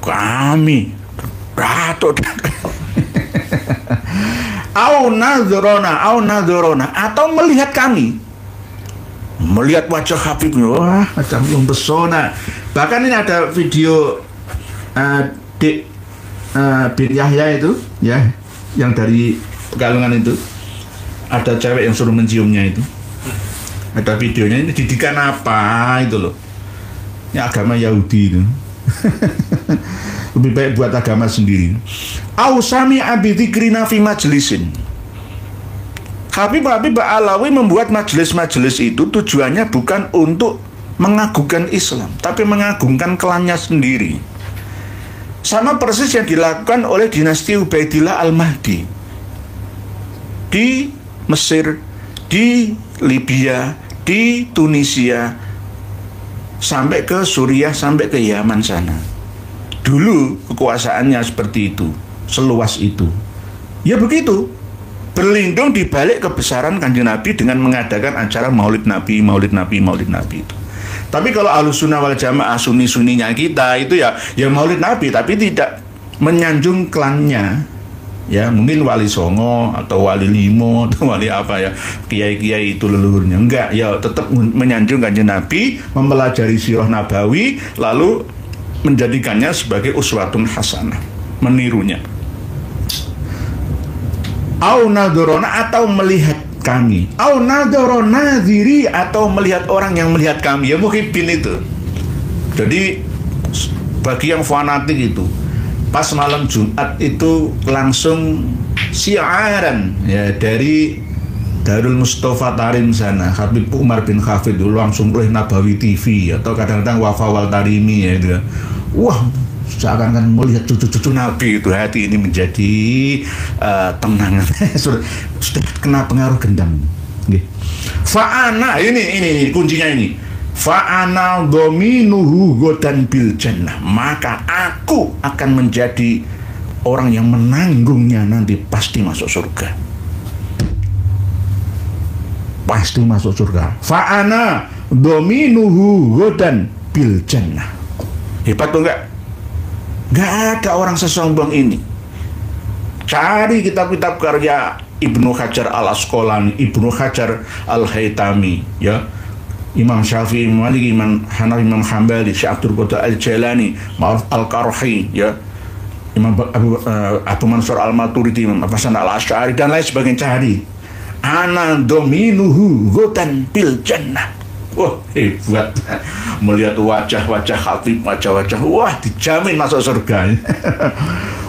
Kami Ratot au nadhurona atau melihat kami, melihat wajah Habib, wah macam yang pesona. Bahkan ini ada video bin Yahya itu ya, yang dari Pekalongan itu, ada cewek yang suruh menciumnya itu, ada videonya. Ini didikan apa itu loh, ini agama Yahudi itu. Lebih baik buat agama sendiri. Ausami abidzikrina fi majlisin. Habib Alawi membuat majelis-majelis itu tujuannya bukan untuk mengagungkan Islam, tapi mengagungkan klannya sendiri. Sama persis yang dilakukan oleh dinasti Ubaidillah Al-Mahdi di Mesir, di Libya, di Tunisia, sampai ke Suriah, sampai ke Yaman sana. Dulu kekuasaannya seperti itu, seluas itu. Ya begitu, berlindung di balik kebesaran Kanjeng Nabi dengan mengadakan acara Maulid Nabi itu. Tapi kalau Ahlussunnah wal Jamaah, sunni-sunninya kita itu ya Maulid Nabi, tapi tidak menyanjung klannya. Ya mungkin Wali Songo atau Wali Limo atau Wali apa ya, kiai-kiai itu leluhurnya. Enggak, ya tetap menyanjung Kanjeng Nabi, mempelajari sirah Nabawi, lalu menjadikannya sebagai uswatun hasanah, menirunya. Au nadhurona atau melihat kami, au nadhurona nadhiri atau melihat orang yang melihat kami, ya muhibbin itu. Jadi bagi yang fanatik itu, pas malam Jumat itu langsung siaran ya dari Darul Mustafa Tarim sana, Habib Umar bin Hafid dulu langsung oleh Nabawi TV atau kadang-kadang Wafawal Tarimi ya gitu. Wah, seakan-akan melihat cucu-cucu Nabi itu, hati ini menjadi tenang. sudah kena pengaruh gendam. Fa'ana ini kuncinya ini. Fa'ana dominuhu godan bil jannah, maka aku akan menjadi orang yang menanggungnya nanti pasti masuk surga. pasti masuk surga. Fa'ana dominuhu godan bil jannah. Hebat tuh enggak? Enggak ada orang sesombong ini. Cari kitab-kitab karya Ibnu Hajar al-Asqalani, Ibnu Hajar al-Haytami, ya, Imam Syafi'i, Imam Malik, Imam Hanafi, Imam Hambali, Syekh Abdul Qadir al-Jalani, Ma'ruf al-Qarhi, ya, Imam Abu Mansur al-Maturidi, Imam Hasan al-Asy'ari, dan lain sebagainya. Cari ana dominuhu gotan bil jannah. Wah, hebat. Melihat wajah-wajah khatib, wajah-wajah, wah, dijamin masuk surga.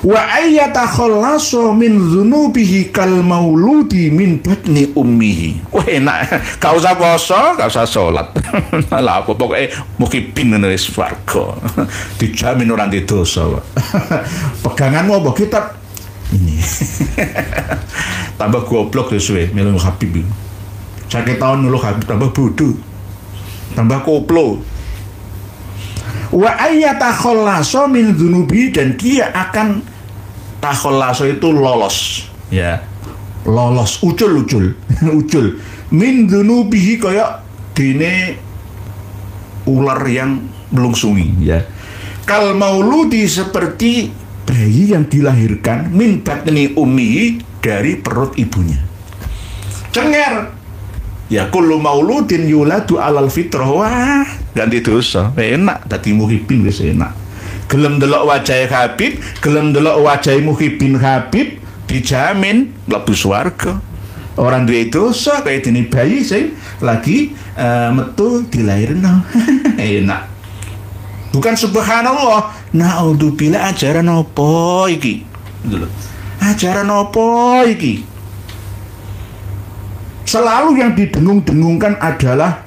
Wa ayyatakhallasa min dzunubihi kal mauludi min batni ummihi. Wah, enak. Gak usah puasa, gak usah sholat. Lah apa pokoknya mukibin wis swarga. Dijamin orang di dosa. Peganganmu apa kitab ini? Tambah goblok sesuai melu Habib. Sakit tahun melu Habib tambah bodoh. Tambah koplo. Wa ayyatakhallasa min dzunubi, dan dia akan takhallaso itu lolos, ya. Lolos, ucul ucul. Min dzunubihi kaya dene ular yang melungsungi, ya. Kal mauludi, seperti bayi yang dilahirkan min batni ummihi, dari perut ibunya. Cenger. Ya kullu mauludin yuladu alal fitrah. Wah, ganti dosa. Enak dadi muhibin wis enak. Gelem delok wajah Habib, gelem delok wajah muhibin Habib, dijamin mlebu swarga. Orang duwe dosa kaya dene bayi sing lagi metu dilahirno. Enak. Bukan subhanallah. Naudzubillah, ajaran apa iki? Ajaran apa iki? Selalu yang didengung-dengungkan adalah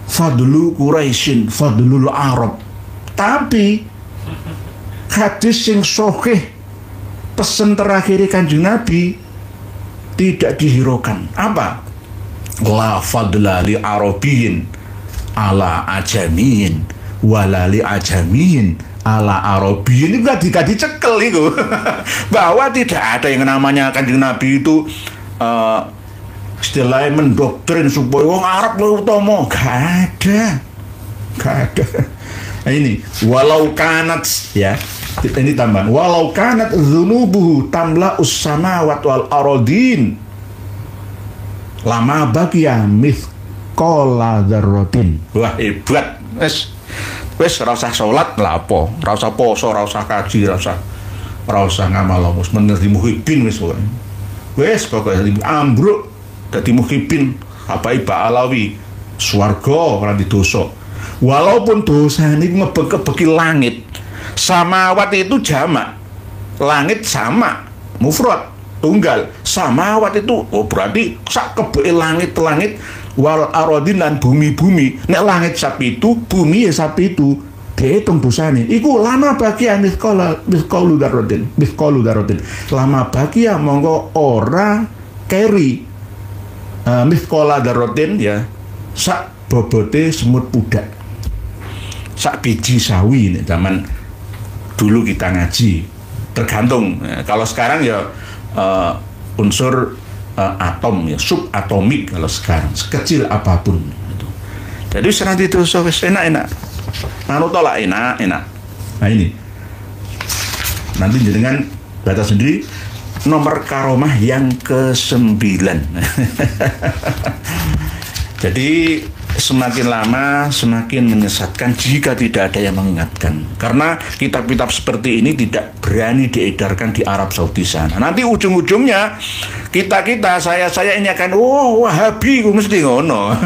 fadlu Quraisyin, fadlul Arab. Tapi hadis yang sahih, pesan terakhir Kanjeng Nabi, tidak dihiraukan. Apa? La fadla li Arabiyyin ala ajamiyin, wala li ajamiyin ala Arabiyyin. Itu gak dicekel itu. Bahwa tidak ada yang namanya Kanjeng Nabi itu istilahnya mendoktrin supaya wong Arab lebih utama. Gak ada. Nah, ini walau kanat, ya, ini tambahan, walau kanat dzunubuhu tamla ussamawat wal aradin lama bagiya mithqala dzarratin. Wah, hebat. Wes ora usah salat lah apa, ora usah poso, ora usah kaji, ora usah ngamal, wis menerima muhibin wis pokoke. Wes pokoknya ambruk dadi muhibin Habaib Alawi, swarga ora didosa. Walaupun dosa ini ngebeki langit. Samawat itu jamak, langit sama, mufrad tunggal. Samawat itu berarti sak kebeke langit wal aradin lan bumi. Nek langit sapitu, bumi ya sapitu. Dihitung dosane iku lama bagian mithqalu dzarratin. Lama bagian monggo ora keri mithqala dzarratin, ya, sak bobote semut pudak, sak biji sawi. Nek zaman dulu kita ngaji tergantung, kalau sekarang ya unsur atom, ya, subatomik kalau sekarang, sekecil apapun gitu. Jadi serang itu enak manut tolak enak. Nah ini nanti dengan baca sendiri nomor karomah yang ke-9. Jadi semakin lama semakin menyesatkan jika tidak ada yang mengingatkan, karena kitab-kitab seperti ini tidak berani diedarkan di Arab Saudi sana. Nanti ujung-ujungnya saya ini akan Wahabi ku mesti ngono.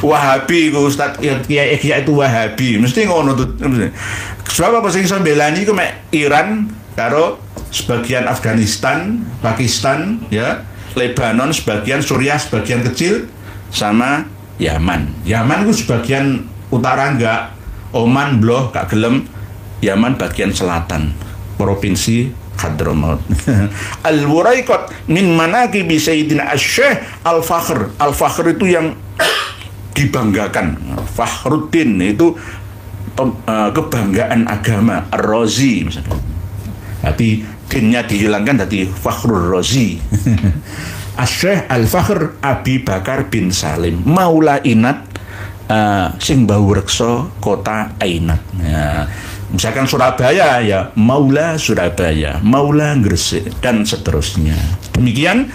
Wahabi ku Ustaz kiai itu Wahabi mesti ngono tuh. Sebab apa sing sambelani ku mek Iran karo sebagian Afghanistan, Pakistan, ya, Lebanon sebagian, Suriah sebagian kecil, sama Yaman itu sebagian utara enggak, Oman bloh gak gelem, Yaman bagian selatan, provinsi Hadramaut. Al-Wuraiqat min manaqibi Sayyidina Asy-Syaikh Al-Fakhr. Al-Fakhr itu yang dibanggakan. Fakhruddin itu kebanggaan agama. Ar-Razi misalnya. Tapi dinnya dihilangkan dari Fakhrur Razi. Syekh Al-Fakhr Abi Bakar bin Salim Maula Inat sing bau reksa kota Ainat. Ya, misalkan Surabaya ya Maula Surabaya, Maula Gresik dan seterusnya. Demikian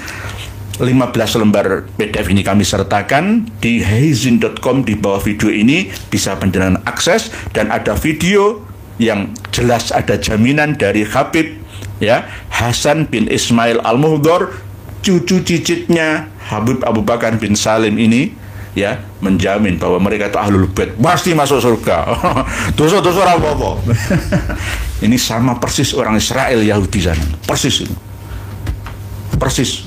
15 lembar PDF ini kami sertakan di heizin.com. Di bawah video ini bisa panjenengan akses dan ada video yang jelas, ada jaminan dari Habib ya Hasan bin Ismail Al-Muhdhar, cucu cicitnya Habib Abu Bakar bin Salim ini ya, menjamin bahwa mereka itu ahlul bait, pasti masuk surga. Dosa-dosa ora apa-apa. Ini sama persis orang Israel Yahudi sana. Persis itu. Persis.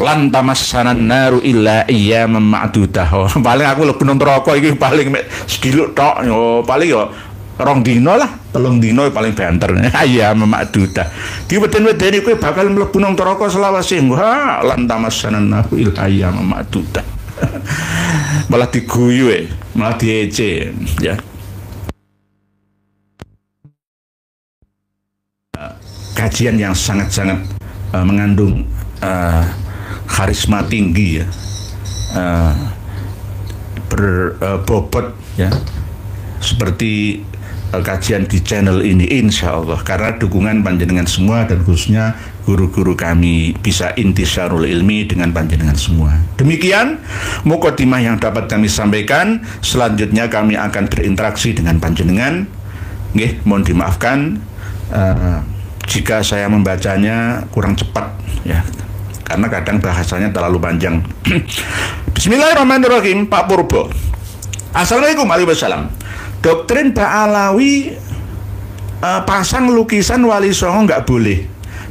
Lan tamassanan naru illa iyyaman ma'dudah. Paling aku lebu nang neraka iki paling sediluk tok yo, paling yo 2 dina lah, 3 dina paling banter. Ya ma'dudah. Diweden-wedeni kowe bakal mlebu nang neraka selawase. Wah, lan tamassanan naru illa iyyaman ma'dudah. Malah diguyu, malah diece ya. Kajian yang sangat-sangat mengandung karisma tinggi ya, berbobot ya, seperti kajian di channel ini, insya Allah, karena dukungan panjenengan semua dan khususnya guru-guru kami bisa intisyarul ilmi dengan panjenengan semua. Demikian mukadimah yang dapat kami sampaikan. Selanjutnya kami akan berinteraksi dengan panjenengan. Nggih, mohon dimaafkan jika saya membacanya kurang cepat ya, karena kadang bahasanya terlalu panjang. Bismillahirrahmanirrahim. Pak Purbo. Assalamualaikum warahmatullahi wabarakatuh. Doktrin Ba'alawi pasang lukisan Wali Songo nggak boleh,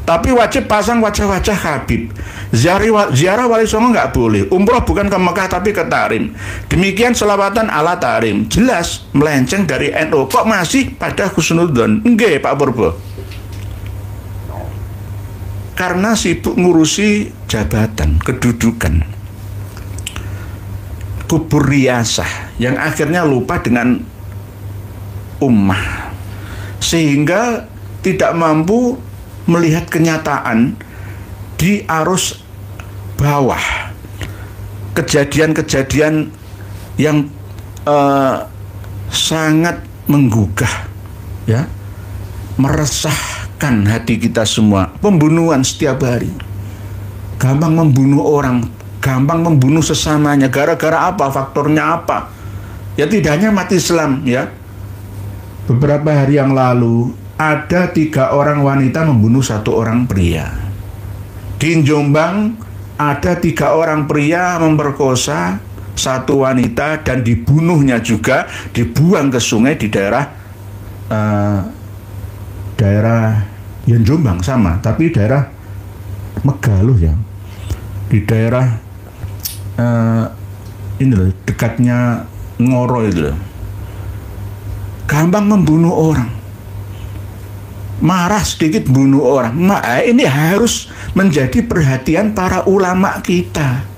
tapi wajib pasang wajah-wajah Habib. Ziarah Wali Songo nggak boleh. Umroh bukan ke Mekah tapi ke Tarim. Demikian selawatan ala Tarim. Jelas melenceng dari NU. Kok masih pada husnudzon? Nggih, Pak Purbo. Karena sibuk ngurusi jabatan, kedudukan, kubur riasah, yang akhirnya lupa dengan ummah, sehingga tidak mampu melihat kenyataan di arus bawah, kejadian-kejadian yang sangat menggugah ya, meresahkan hati kita semua. Pembunuhan setiap hari, gampang membunuh orang, gampang membunuh sesamanya. Gara-gara apa? Faktornya apa? Ya tidak hanya mati Islam ya. Beberapa hari yang lalu ada 3 orang wanita membunuh 1 orang pria. Di Jombang ada 3 orang pria memperkosa 1 wanita dan dibunuhnya juga, dibuang ke sungai di daerah yang Jombang sama, tapi daerah Megaluh ya, di daerah ini loh, dekatnya Ngoro itu loh. Gampang membunuh orang, marah sedikit bunuh orang. Ini harus menjadi perhatian para ulama kita.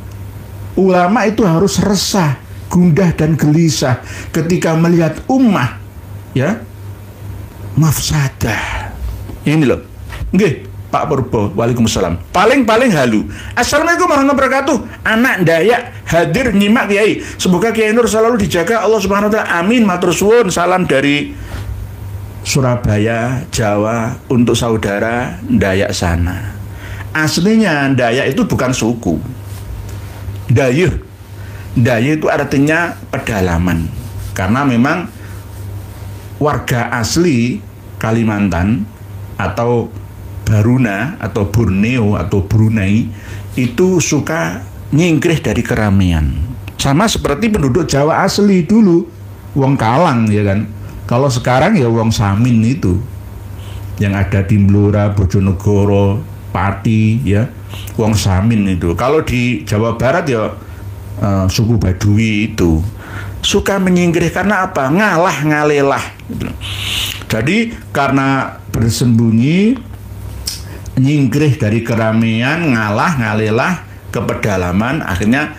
Ulama itu harus resah, gundah dan gelisah ketika melihat ummah ya mafsadah. Ini loh. Nggih, Pak Purbo. Waalaikumsalam. Paling halu. Assalamualaikum warahmatullahi wabarakatuh. Anak Dayak hadir nyimak Kiai. Semoga Kiai Nur selalu dijaga Allah Subhanahu wa taala. Amin. Matur suwun. Salam dari Surabaya, Jawa untuk saudara Dayak sana. Aslinya Dayak itu bukan suku. Dayuh itu artinya pedalaman. Karena memang warga asli Kalimantan atau Baruna atau Borneo atau Brunei itu suka nyingkrih dari keramaian. Sama seperti penduduk Jawa asli dulu, wong Kalang ya kan. Kalau sekarang ya wong Samin itu yang ada di Blora, Bojonegoro, Pati ya, wong Samin itu. Kalau di Jawa Barat ya suku Baduy itu suka menyingkrih karena apa? Ngalah ngalelah gitu. Jadi karena bersembunyi, nyingkrih dari keramaian, ngalah ngalelah ke pedalaman, akhirnya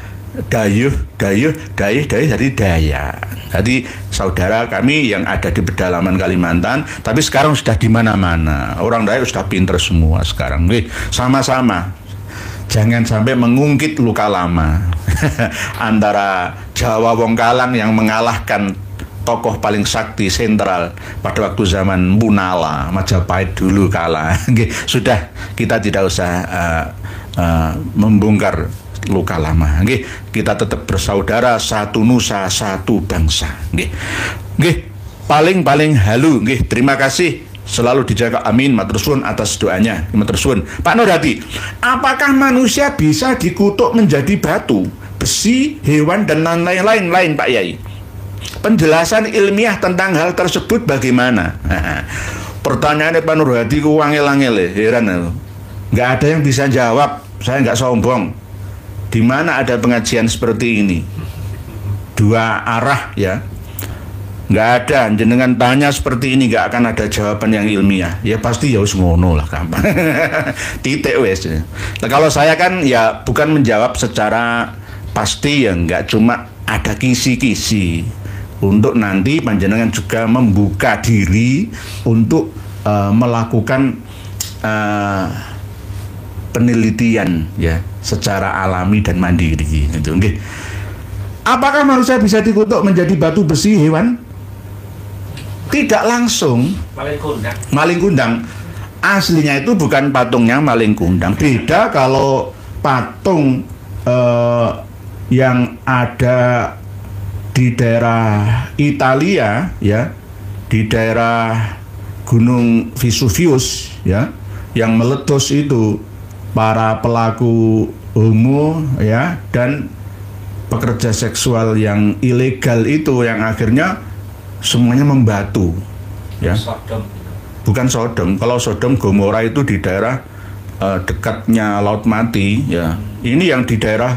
dayuh jadi daya. Jadi saudara kami yang ada di pedalaman Kalimantan, tapi sekarang sudah di mana-mana. Orang Dayak sudah pinter semua sekarang. Sama-sama. jangan sampai mengungkit luka lama antara Jawa Wong Kalang yang mengalahkan tokoh paling sakti sentral pada waktu zaman Munala, Majapahit dulu kalah. Sudah, kita tidak usah membongkar luka lama. Kita tetap bersaudara, satu nusa, satu bangsa. Paling halu. Terima kasih, selalu dijaga, amin, matur suwun atas doanya, matur suwun. Pak Nur Hadi, apakah manusia bisa dikutuk menjadi batu, besi, hewan, dan lain-lain, Pak Yai? Penjelasan ilmiah tentang hal tersebut bagaimana? Pertanyaannya Pak Nur Hadi ku wangel-angel, heran. Nggak ada yang bisa jawab, saya nggak sombong. Di mana ada pengajian seperti ini? Dua arah ya. Nggak ada, jenengan tanya seperti ini nggak akan ada jawaban yang ilmiah. Ya pasti ya wis ngono lah, gampang. Titik wes. Nah, kalau saya kan ya bukan menjawab secara pasti, ya nggak, cuma ada kisi-kisi untuk nanti panjenengan juga membuka diri untuk melakukan penelitian ya secara alami dan mandiri gitu. Apakah manusia bisa dikutuk menjadi batu, besi, hewan? Tidak langsung. Maling kundang. Aslinya itu bukan patungnya maling kundang. Beda kalau patung yang ada di daerah Italia ya, di daerah Gunung Vesuvius ya, yang meletus itu para pelaku homo ya dan pekerja seksual yang ilegal itu, yang akhirnya semuanya membatu ya. Sodom. Bukan Sodom. Kalau Sodom Gomora itu di daerah dekatnya Laut Mati ya. Ini yang di daerah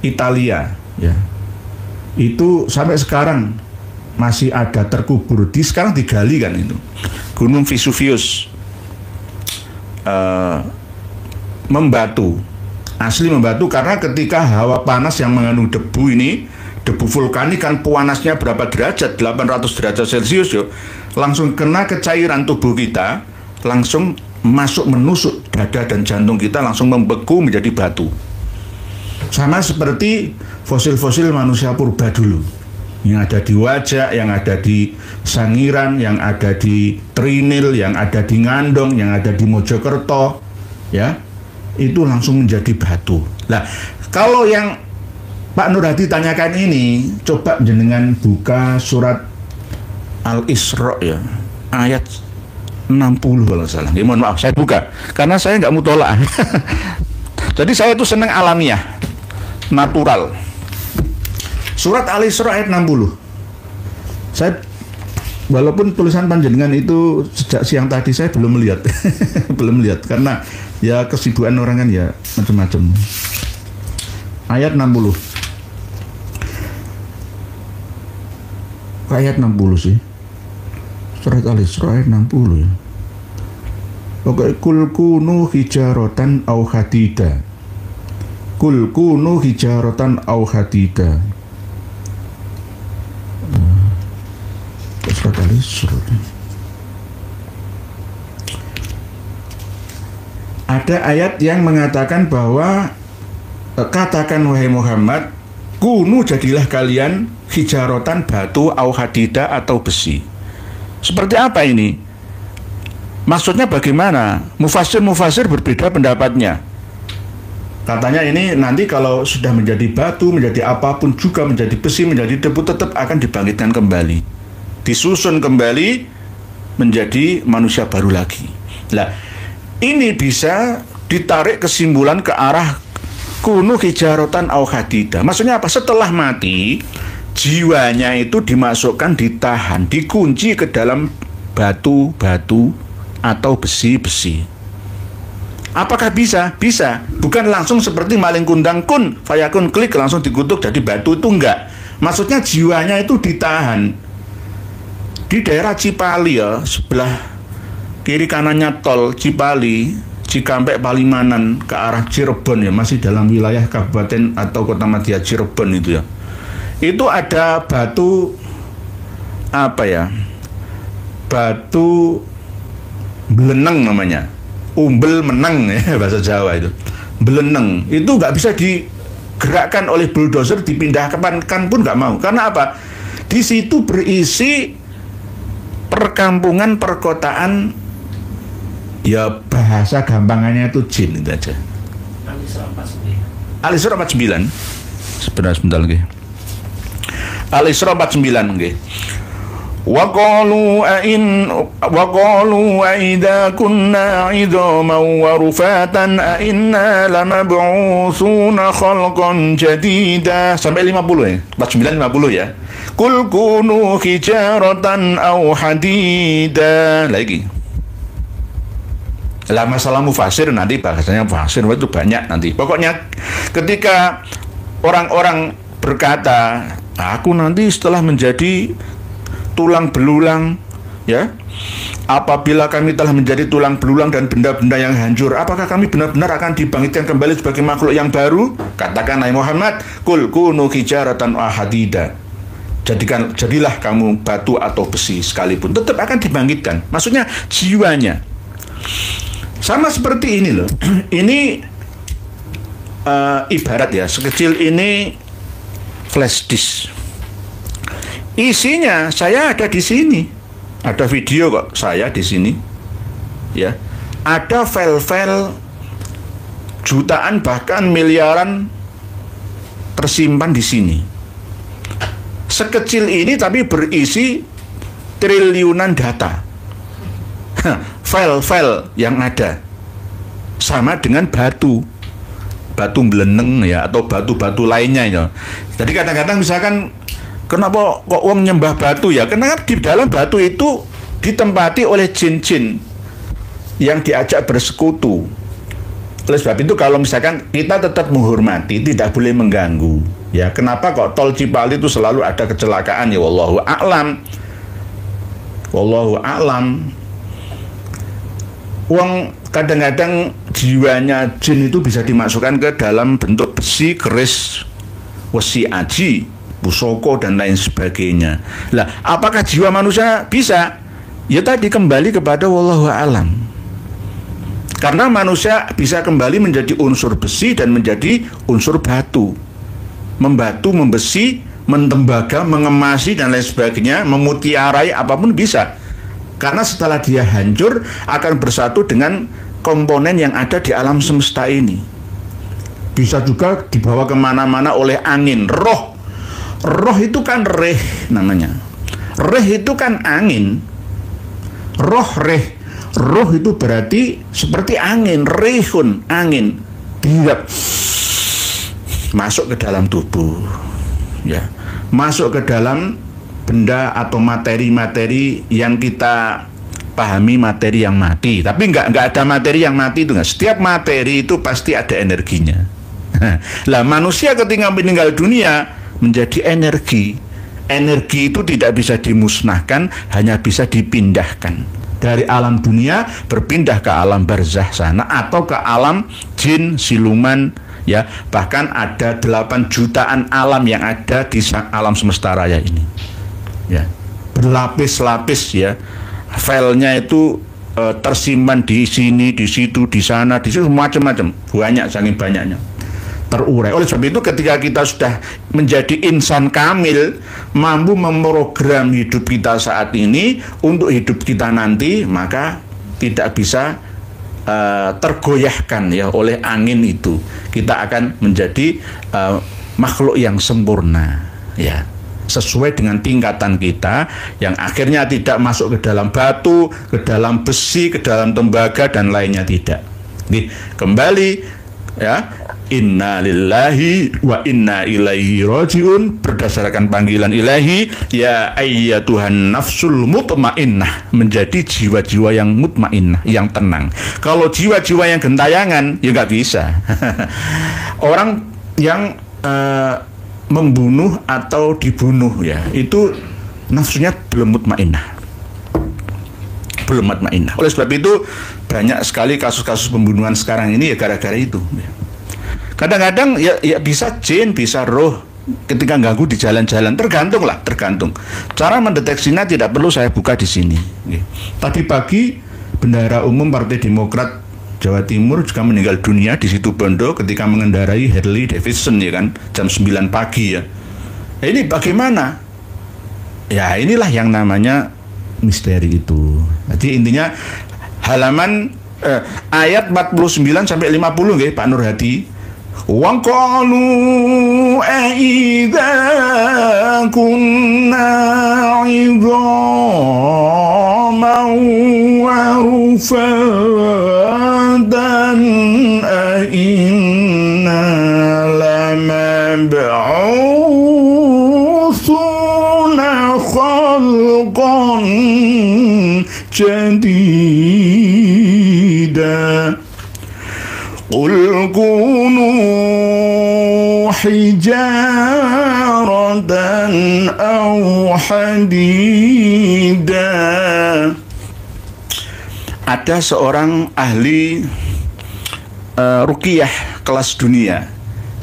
Italia ya. Itu sampai sekarang masih ada terkubur, sekarang digali kan itu. Gunung Vesuvius membatu. Asli membatu karena ketika hawa panas yang mengandung debu ini, debu vulkanik kan panasnya berapa derajat, 800 derajat Celcius yo, langsung kena ke cairan tubuh kita, langsung masuk menusuk dada dan jantung kita, langsung membeku menjadi batu. Sama seperti fosil-fosil manusia purba dulu, yang ada di Wajak, yang ada di Sangiran, yang ada di Trinil, yang ada di Ngandong, yang ada di Mojokerto ya, itu langsung menjadi batu. Nah, kalau yang Pak Nur Hadi tanyakan ini, coba jenengan buka surat Al-Isra ya, ayat 60 kalau salah. Ya, mohon maaf, saya buka karena saya nggak mutolaah. Jadi saya itu senang alamiah, natural. Surat Al-Isra ayat 60. Saya walaupun tulisan panjenengan itu sejak siang tadi saya belum melihat. Belum melihat karena ya kesibukan orang kan ya macam-macam. Ayat 60. Ayat 60 sih. Surat Al-Isra ayat 60 ya. Oke, kul kunu hijaratan au hadida. Kul kunu hijaratan au hadida. Surat Al-Isra. Ada ayat yang mengatakan bahwa katakan wahai Muhammad, kunu jadilah kalian hijarotan, batu, au hadida atau besi. Seperti apa ini? Maksudnya bagaimana? Mufasir berbeda pendapatnya. Katanya ini nanti kalau sudah menjadi batu, menjadi apapun juga, menjadi besi, menjadi debu, tetap akan dibangkitkan kembali, disusun kembali menjadi manusia baru lagi. Nah, ini bisa ditarik kesimpulan ke arah kunu hijarotan au hadida. Maksudnya apa? Setelah mati, jiwanya itu dimasukkan, ditahan, dikunci ke dalam batu-batu atau besi-besi. Apakah bisa? Bisa. Bukan langsung seperti maling kundang kun fayakun klik langsung dikutuk jadi batu, itu enggak. Maksudnya jiwanya itu ditahan di daerah Cipali ya, sebelah kiri kanannya tol Cipali, Cikampek, Palimanan ke arah Cirebon ya, masih dalam wilayah kabupaten atau kota madya Cirebon itu ya. Itu ada batu apa ya? Batu beleneng namanya. Umbel menang ya bahasa Jawa itu. beleneng itu nggak bisa digerakkan oleh bulldozer, dipindahkan pun nggak mau. Karena apa? Di situ berisi perkampungan, perkotaan, ya bahasa gampangannya itu jin itu aja. Al-Isra 49. Sebentar lagi. Al-Isra 49 nggih. Wa qalu idza kunna 'idhaman wa rufatan a inna lamab'utsuna khalqan jadida. Sampai 50 ya. 49 50 ya. Qul kunu hijaratan aw hadida. Lagi. Lah masalah mufasir nanti bahasanya mufasir itu banyak nanti. Pokoknya ketika orang-orang berkata, aku nanti setelah menjadi tulang belulang, ya, apabila kami telah menjadi tulang belulang dan benda-benda yang hancur, apakah kami benar-benar akan dibangkitkan kembali sebagai makhluk yang baru? Katakan Nabi Muhammad, kul kunu hijaratan wa hadida. Jadilah kamu batu atau besi sekalipun, tetap akan dibangkitkan. Maksudnya jiwanya. Sama seperti ini loh. Ini ibarat ya, sekecil ini flash disk. Isinya saya ada di sini. Ada video kok saya di sini. Ya. Ada file-file jutaan bahkan miliaran tersimpan di sini. Sekecil ini tapi berisi triliunan data. File-file yang ada sama dengan batu beleneng ya, atau batu-batu lainnya ya. Jadi kadang-kadang misalkan kenapa kok wong nyembah batu ya? Karena di dalam batu itu ditempati oleh jin-jin yang diajak bersekutu. Oleh sebab itu kalau misalkan kita tetap menghormati, tidak boleh mengganggu. Ya, kenapa kok tol Cipali itu selalu ada kecelakaan ya? Wallahu a'lam. Wallahu a'lam. Wong kadang-kadang jiwanya jin itu bisa dimasukkan ke dalam bentuk besi, keris, wesi aji, pusoko dan lain sebagainya. Lah, apakah jiwa manusia bisa? Ya tadi kembali kepada wallahu a'lam. Karena manusia bisa kembali menjadi unsur besi dan menjadi unsur batu. Membatu, membesi, mentembaga, mengemasi dan lain sebagainya, memutiarai apapun bisa. Karena setelah dia hancur akan bersatu dengan komponen yang ada di alam semesta ini. Bisa juga dibawa kemana-mana oleh angin. Roh itu kan reh namanya. Reh itu kan angin. Roh itu berarti seperti angin. Rehun, angin. Dia masuk ke dalam tubuh, ya, masuk ke dalam benda atau materi-materi yang kita pahami materi yang mati. Tapi nggak ada materi yang mati itu nggak. Setiap materi itu pasti ada energinya. Lah manusia ketika meninggal dunia menjadi energi. Energi itu tidak bisa dimusnahkan, hanya bisa dipindahkan dari alam dunia berpindah ke alam barzah sana atau ke alam jin, siluman, ya, bahkan ada 8 jutaan alam yang ada di alam semesta raya ini. Ya, berlapis-lapis ya, filenya itu tersimpan di sini, di situ, di sana, di situ, macam-macam, banyak, saking banyaknya, terurai. Oleh sebab itu ketika kita sudah menjadi insan kamil, mampu memprogram hidup kita saat ini untuk hidup kita nanti, maka tidak bisa tergoyahkan ya oleh angin itu. Kita akan menjadi makhluk yang sempurna, ya, sesuai dengan tingkatan kita yang akhirnya tidak masuk ke dalam batu, ke dalam besi, ke dalam tembaga dan lainnya, tidak. Nih, kembali ya, inna lillahi wa inna ilaihi rajiun, berdasarkan panggilan ilahi, ya ayyatuhan nafsul mutmainnah, menjadi jiwa-jiwa yang mutmainnah, yang tenang. Kalau jiwa-jiwa yang gentayangan ya nggak bisa. Orang yang membunuh atau dibunuh ya, itu nafsunya belum mutmainnah. Belum mutmainnah. Oleh sebab itu banyak sekali kasus-kasus pembunuhan sekarang ini ya gara-gara itu. Kadang-kadang ya bisa jin, bisa roh ketika ganggu di jalan-jalan, tergantung. Cara mendeteksinya tidak perlu saya buka di sini. Tadi pagi Bendahara Umum Partai Demokrat Jawa Timur juga meninggal dunia di Situbondo ketika mengendarai Harley Davidson ya kan, jam 9 pagi ya. Ini bagaimana? Ya inilah yang namanya misteri itu. Jadi intinya halaman ayat 49 sampai 50 nggih Pak Nurhadi. Wa qalu idza kunna 'idhaman wa rufadan inna lamab'uthuna khalqan jadida. Qul kunu hijaratan aw hadida. Ada seorang ahli ruqyah kelas dunia.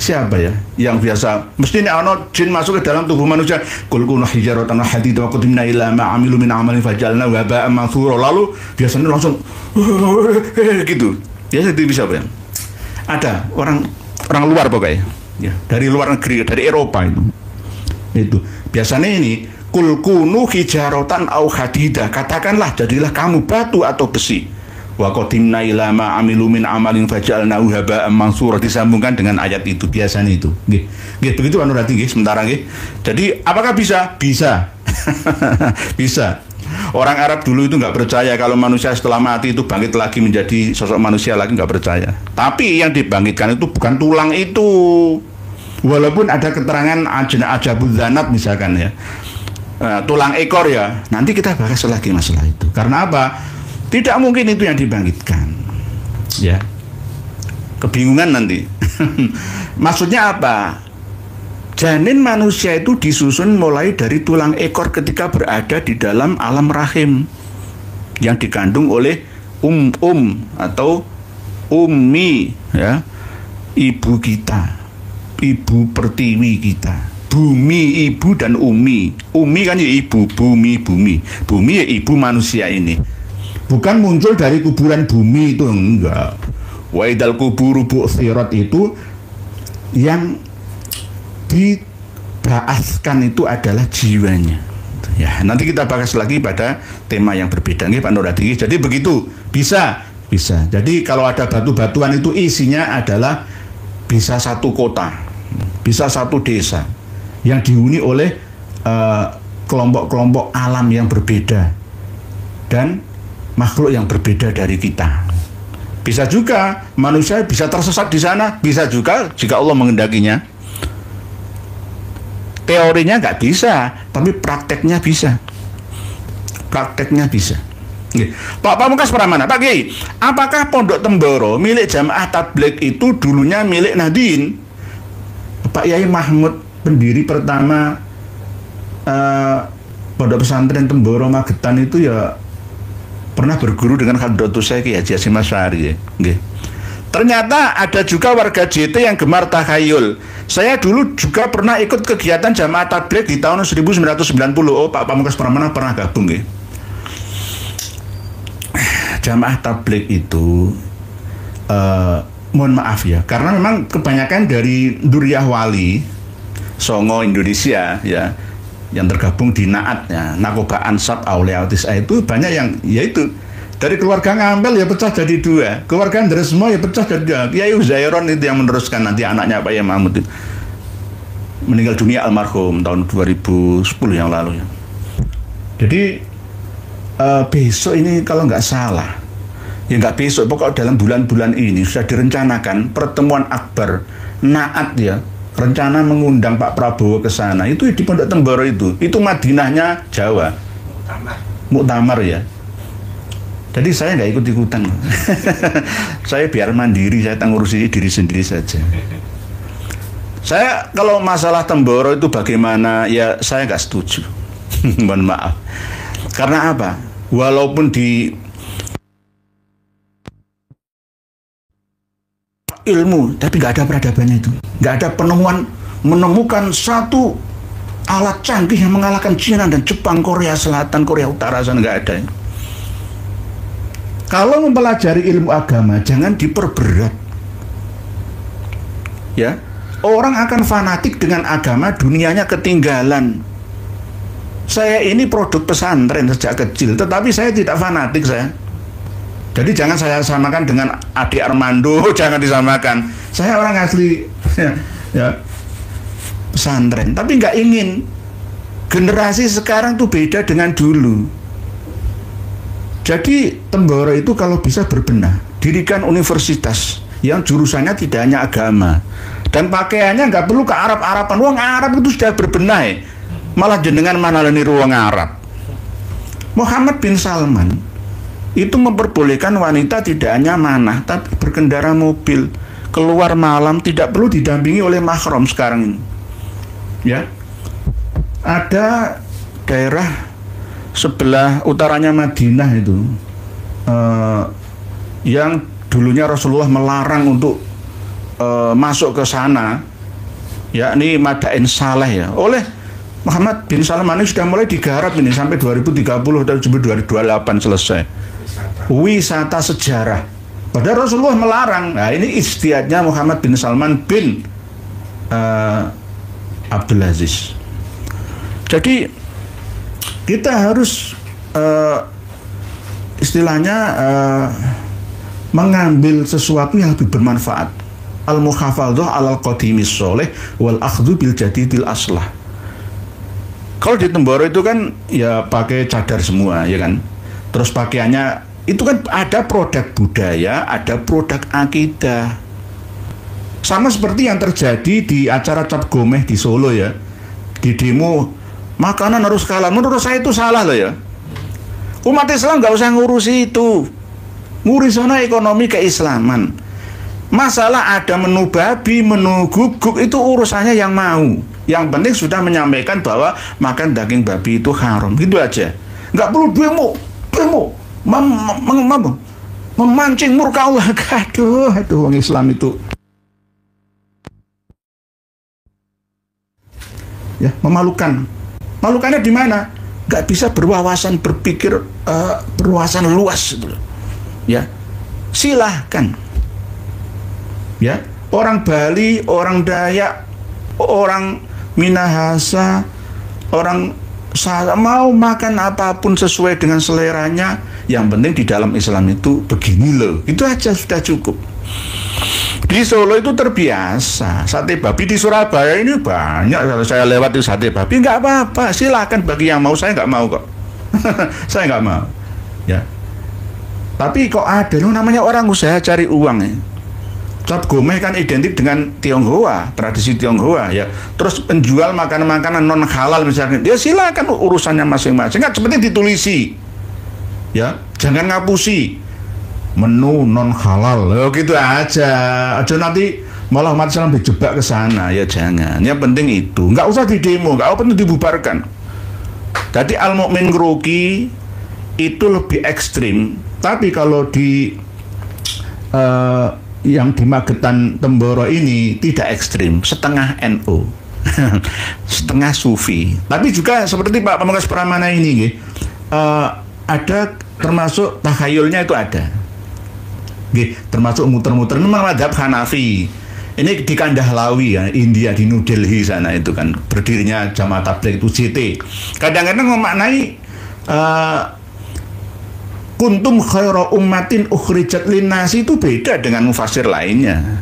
Siapa ya? Yang biasa mesti ini ana jin masuk ke dalam tubuh manusia. Qul kunu hijaratan aw hadida wa qadimna ila ma amilu min amalin fajalna haba'an mansura. Lalu biasanya langsung gitu. Biasa itu bisa apa ya? Ada orang luar pokoknya ya, dari luar negeri, dari Eropa itu biasanya ini kul kunu hijaratan au hadida, katakanlah jadilah kamu batu atau besi. Wa qadimna ila ma amilu min amalin faj'alnahu haba'an mansura, disambungkan dengan ayat itu biasanya itu nggih. Nggih begitu Pak Nurhadi nggih sementara nggih. Jadi apakah bisa? Bisa. Bisa. Orang Arab dulu itu nggak percaya kalau manusia setelah mati itu bangkit lagi menjadi sosok manusia lagi, nggak percaya. Tapi yang dibangkitkan itu bukan tulang itu. Walaupun ada keterangan ajabul zanat misalkan ya, tulang ekor ya. Nanti kita bahas lagi masalah itu. Karena apa? Tidak mungkin itu yang dibangkitkan. Ya, kebingungan nanti. Maksudnya apa? Janin manusia itu disusun mulai dari tulang ekor ketika berada di dalam alam rahim yang dikandung oleh atau ummi ya, ibu kita, ibu pertiwi kita. Bumi ibu dan ummi. Ummi kan ya ibu, bumi. Bumi ya ibu manusia ini. Bukan muncul dari kuburan bumi itu, enggak. Wa idal kuburu bu'thirat itu yang dibahaskan itu adalah jiwanya. Ya, nanti kita bahas lagi pada tema yang berbeda nih Pak Nurhadi. Jadi begitu, bisa. Jadi kalau ada batu-batuan itu isinya adalah bisa satu kota, bisa satu desa yang dihuni oleh kelompok-kelompok alam yang berbeda dan makhluk yang berbeda dari kita. Bisa juga manusia bisa tersesat di sana, bisa juga jika Allah mengendakinya. Teorinya nggak bisa, tapi prakteknya bisa. Pak Pamungkas Pramana, Pak Kiai, apakah Pondok Temboro milik Jamaah Tabligh itu dulunya milik Nahdien? Pak Yai Mahmud, pendiri pertama Pondok Pesantren Temboro Magetan itu ya pernah berguru dengan Hadratus Syekh Haji Hasyim Asy'ari. Ternyata ada juga warga JT yang gemar takhayul. Saya dulu juga pernah ikut kegiatan Jamaah Tabligh di tahun 1990. Oh, Pak Pamungkas Pramana pernah gabung ya. Jamaah Tabligh itu mohon maaf ya, karena memang kebanyakan dari Duriyah Wali Songo Indonesia ya, yang tergabung di Naat ya, Nakoba Ansab Auliatis itu banyak yang yaitu dari keluarga Ngampel ya pecah jadi dua, keluarga Ndresmo ya pecah jadi dua. Kiai Uzairon itu yang meneruskan, nanti anaknya Pak Yai Mahmud itu meninggal dunia almarhum tahun 2010 yang lalu ya. Jadi besok ini kalau nggak salah ya, nggak besok, pokok dalam bulan-bulan ini sudah direncanakan pertemuan akbar Naat ya, rencana mengundang Pak Prabowo ke sana itu di Pondok Temboro itu Madinahnya Jawa, muktamar ya. Jadi saya nggak ikut-ikutan. Saya biar mandiri, saya ngurusi diri sendiri saja. Saya kalau masalah Temboro itu bagaimana, ya saya nggak setuju. Mohon maaf. Karena apa? Walaupun di ilmu, tapi nggak ada peradabannya itu. Nggak ada menemukan satu alat canggih yang mengalahkan Cina dan Jepang, Korea Selatan, Korea Utara sana, nggak ada. Kalau mempelajari ilmu agama jangan diperberat. Ya, orang akan fanatik dengan agama, dunianya ketinggalan. Saya ini produk pesantren sejak kecil, tetapi saya tidak fanatik saya. Jadi jangan saya samakan dengan Adi Armando, jangan disamakan. Saya orang asli ya, pesantren, tapi nggak ingin. Generasi sekarang tuh beda dengan dulu. Jadi Temboro itu kalau bisa berbenah, dirikan universitas yang jurusannya tidak hanya agama, dan pakaiannya nggak perlu ke Arab-Araban. Wong Arab itu sudah berbenah, malah jenengan mana niru wong Arab. Muhammad bin Salman itu memperbolehkan wanita tidak hanya manah, tapi berkendara mobil, keluar malam tidak perlu didampingi oleh mahram sekarang ini. Ya, ada daerah sebelah utaranya Madinah itu yang dulunya Rasulullah melarang untuk masuk ke sana, yakni Madain Saleh ya. Oleh Muhammad bin Salman ini sudah mulai digarap ini sampai 2030 dan sampai 2028 selesai. Wisata sejarah. Padahal Rasulullah melarang. Nah, ini ijtihadnya Muhammad bin Salman bin Abdul Aziz. Jadi kita harus istilahnya mengambil sesuatu yang lebih bermanfaat. Al-muhafadzah alal qadimis sholeh wal akhdhu bil jadidil aslah. Kalau di Temboro itu kan ya pakai cadar semua ya kan. Terus pakaiannya itu kan ada produk budaya, ada produk akidah. Sama seperti yang terjadi di acara Cap Gomeh di Solo ya. Di demo makanan harus halal. Menurut saya itu salah loh ya. Umat Islam nggak usah ngurusi itu. Ngurusin ekonomi keislaman. Masalah ada menu babi, menu guguk itu urusannya yang mau. Yang penting sudah menyampaikan bahwa makan daging babi itu haram. Gitu aja. Nggak perlu demo memancing murka Allah. Aduh, orang Islam itu ya memalukan. Malukannya di mana? Nggak bisa berwawasan berpikir, berwawasan luas gitu. Ya, silahkan. Ya, orang Bali, orang Dayak, orang Minahasa, orang mau makan apapun sesuai dengan seleranya. Yang penting di dalam Islam itu begini loh. Itu aja sudah cukup. Di Solo itu terbiasa sate babi. Di Surabaya ini banyak. Kalau saya lewat di sate babi nggak apa-apa. Silakan bagi yang mau. Saya nggak mau kok. Saya nggak mau. Ya. Tapi kok ada loh namanya orang usaha cari uang ya. Cap Gomeh kan identik dengan Tionghoa, tradisi Tionghoa ya. Terus penjual makanan-makanan non halal misalnya, ya silakan urusannya masing-masing. Nggak seperti ditulisi, ya. Jangan ngapusi menu non halal, gitu aja. Aja nanti malah umat Islam dijebak ke sana, ya jangan. Yang penting itu, nggak usah didemo, nggak penting dibubarkan. Jadi al-mu'min grogi itu lebih ekstrim. Tapi kalau di yang di Magetan Temboro ini tidak ekstrim, setengah NU, setengah Sufi. Tapi juga seperti Pak Pamungkas Pramana ini, ada termasuk takhayulnya itu ada, termasuk muter-muter. Memang madhab Hanafi. Ini di Kandahlawi ya, India, di New Delhi sana itu kan berdirinya Jamaah Tabligh itu JT. Kadang-kadang memaknai kuntum khaira ummatin ukhrijat linnasi itu beda dengan mufasir lainnya.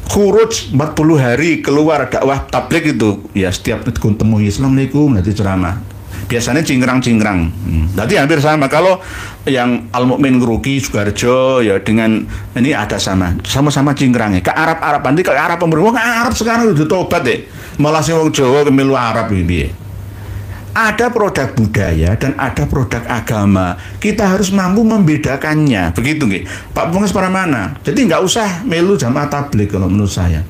Khuruj 40 hari keluar dakwah tabligh itu ya setiap ketemu Assalamualaikum nanti ceramah. Biasanya cingkrang-cingkrang. Berarti hampir sama. Kalau yang Al-Mu'min Nguruki Sukoharjo ya dengan ini ada sama-sama cingkrangnya. Ke Arab-Arab nanti ke Arab pemberwong Arab sekarang udah tobat deh. Malah sing wong Jawa kemilu Arab ini. Ada produk budaya dan ada produk agama. Kita harus mampu membedakannya. Begitu nggih, Pak Pamungkas Pramana. Jadi nggak usah melu jamaah tabligh kalau menurut saya.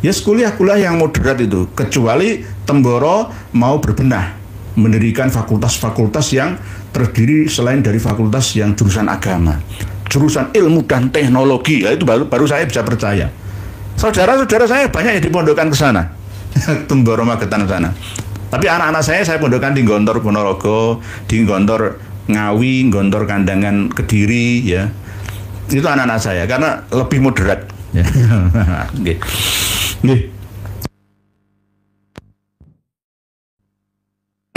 Ya kuliah-kuliah yang moderat itu. Kecuali Temboro mau berbenah, mendirikan fakultas-fakultas yang terdiri selain dari fakultas yang jurusan agama, jurusan ilmu dan teknologi. Ya, itu baru saya bisa percaya. Saudara-saudara saya banyak yang dipondokkan ke sana. Temboro Magetan ke sana. Tapi anak-anak saya pondokkan di Gontor Ponorogo, di Gontor Ngawi, Gontor Kandangan, Kediri, ya. Itu anak-anak saya karena lebih moderat. Ya. Nggih. Nggih.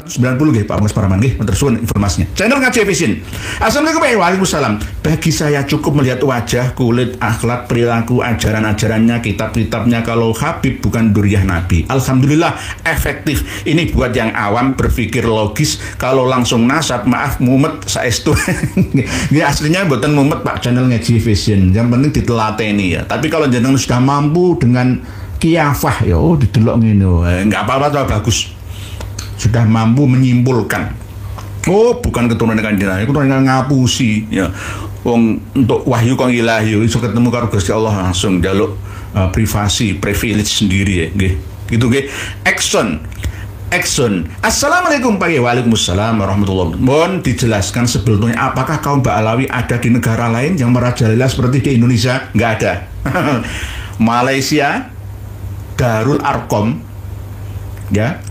90 nggih Pak Mas Paraman nggih, matur suwun informasinya. Channel Ngaji Vision. Assalamualaikum Waalaikumsalam. Bagi saya cukup melihat wajah, kulit, akhlak, perilaku, ajaran-ajarannya, kitab-kitabnya. Kalau Habib bukan duriah Nabi. Alhamdulillah efektif. Ini buat yang awam berpikir logis. Kalau langsung nasab, maaf mumet saestu. Ini aslinya mboten mumet Pak, channel Ngaji Vision. Yang penting ditelateni ya. Tapi kalau jenengan sudah mampu dengan kiafah ya, oh didelok ngene. Enggak apa-apa, bagus. Sudah mampu menyimpulkan, oh bukan keturunan Kanjeng Nabi, keturunan ngapusi ya. Wong untuk wahyu kang ilahi iso ketemu karo Gusti Allah langsung jaluk privasi, privilege sendiri ya nggih. Gitu nggih. Action. Assalamualaikum Pak. Waalaikumsalam warahmatullahi wabarakatuh. Mohon dijelaskan sebetulnya apakah kaum Ba'alawi ada di negara lain yang merajalela seperti di Indonesia? Nggak ada. Malaysia, Darul Arkom, ya.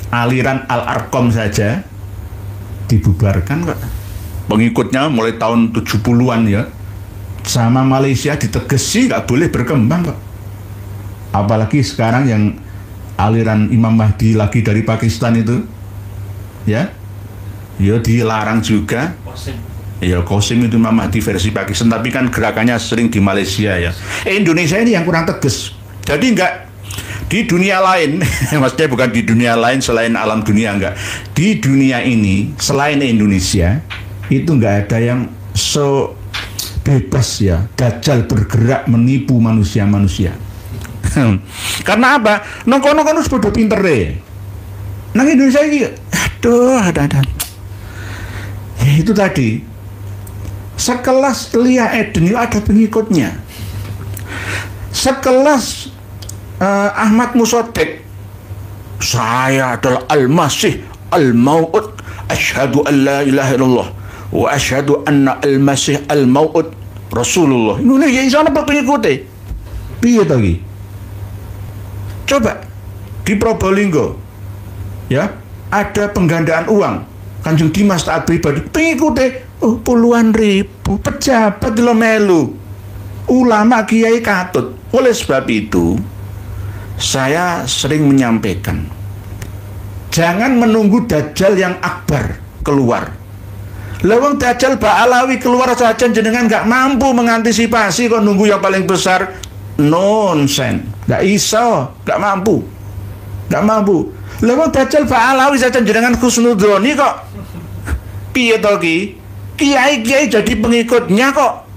Aliran Al-Arkom saja dibubarkan Pak. Pengikutnya mulai tahun 70-an ya. Sama Malaysia ditegesi nggak boleh berkembang Pak. Apalagi sekarang yang aliran Imam Mahdi lagi dari Pakistan itu ya. Ya dilarang juga. Ya Qasim itu Imam Mahdi versi Pakistan, tapi kan gerakannya sering di Malaysia ya. Indonesia ini yang kurang tegas. Jadi enggak di dunia lain, maksudnya bukan di dunia lain selain alam dunia, enggak. Di dunia ini selain Indonesia itu enggak ada yang so bebas ya, Dajjal bergerak menipu manusia-manusia. Karena apa? Nongkono-nongkono sepeda pinter deh. Nang Indonesia ini, aduh, ada. Ya itu tadi. Sekelas Lia Eden itu ada pengikutnya. Sekelas Ahmad Musaddiq, saya adalah Al-Masih Al-Mau'ud, asyhadu an la ilaha illallah wa asyhadu anna Al-Masih Al-Mau'ud Rasulullah. Ini ya iso apa pengikutnya? Piye tadi? Coba di Probolinggo ya, ada penggandaan uang Kanjeng Dimas taat pribadi, pengikutnya puluhan ribu, pejabat lo melu, ulama kiai katut. Oleh sebab itu saya sering menyampaikan, jangan menunggu Dajjal yang akbar keluar. Lawang Dajjal Ba'alawi keluar saja jenengan nggak mampu mengantisipasi, kok nunggu yang paling besar. Nonsen, nggak iso, nggak mampu. Lawang Dajjal Ba'alawi saja jenengan khusnudoni kok. Piye to ki? Kiai-kiai jadi pengikutnya kok.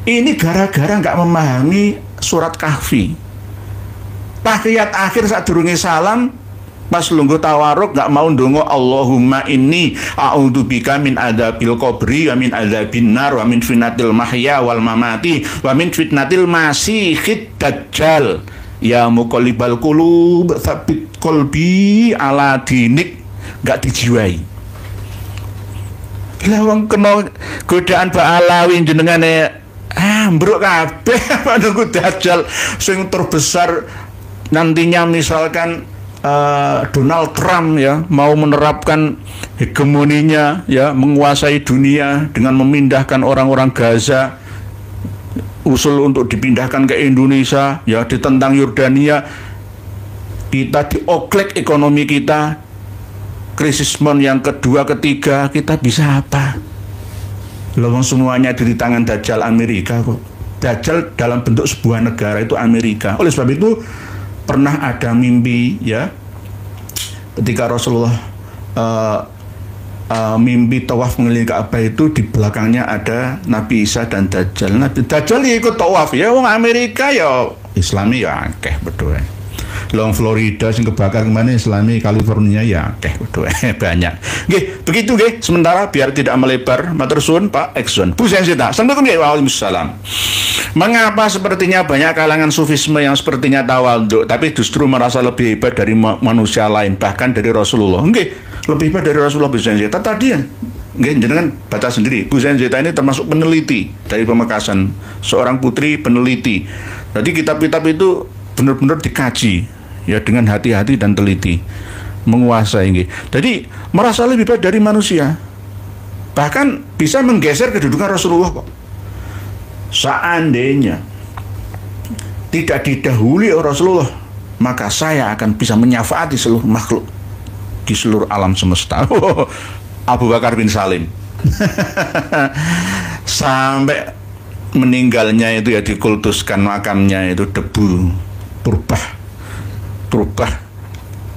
Ini gara-gara nggak memahami surat Kahfi. Tahiyat akhir saat durunge salam, pas lungguh tawaruk nggak mau ndonga Allahumma inni a'udzubika min adzabil qabri wa min adzabin nar wa min fitnatil mahya wal mamati wa min fitnatil masiihid dajjal ya muqallibal qulub tsabbit qalbi ala dinik. Nggak dijiwai. Lah wong kena godaan Ba'alawi jenengane ambruk kabeh nunggu Dajjal sing terbesar nantinya, misalkan Donald Trump ya mau menerapkan hegemoninya ya, menguasai dunia dengan memindahkan orang-orang Gaza, usul untuk dipindahkan ke Indonesia ya, ditentang Yordania, kita dioklek ekonomi kita, krisis mon yang kedua ketiga, kita bisa apa? Lawang semuanya di tangan Dajjal Amerika kok. Dajjal dalam bentuk sebuah negara itu Amerika. Oleh sebab itu pernah ada mimpi ya, ketika Rasulullah mimpi tawaf mengelilingi Ka'bah itu, di belakangnya ada Nabi Isa dan Dajjal. Nabi Dajjal ikut tawaf ya, wong Amerika ya Islami ya akeh betul. Long Florida sing kebakar kemana Islami, California ya akeh betul banyak. Nggih, begitu nggih. Sementara biar tidak melebar, matur suwun Pak Exxon. Bu Sensita. Assalamualaikum warahmatullahi. Mengapa sepertinya banyak kalangan sufisme yang sepertinya tawadhu tapi justru merasa lebih hebat dari manusia lain, bahkan dari Rasulullah? Nggih, lebih hebat dari Rasulullah Bu Sensita. Tadi ya nggih, jenengan baca sendiri. Bu Sensita ini termasuk peneliti dari Pamekasan, seorang putri peneliti. Jadi kitab-kitab itu benar-benar dikaji ya dengan hati-hati dan teliti. menguasai nggih. Jadi merasa lebih baik dari manusia. Bahkan bisa menggeser kedudukan Rasulullah kok. Seandainya tidak didahului oleh Rasulullah, maka saya akan bisa menyafaati seluruh makhluk di seluruh alam semesta. Abu Bakar bin Salim. Sampai meninggalnya itu ya dikultuskan makamnya itu debu turbah,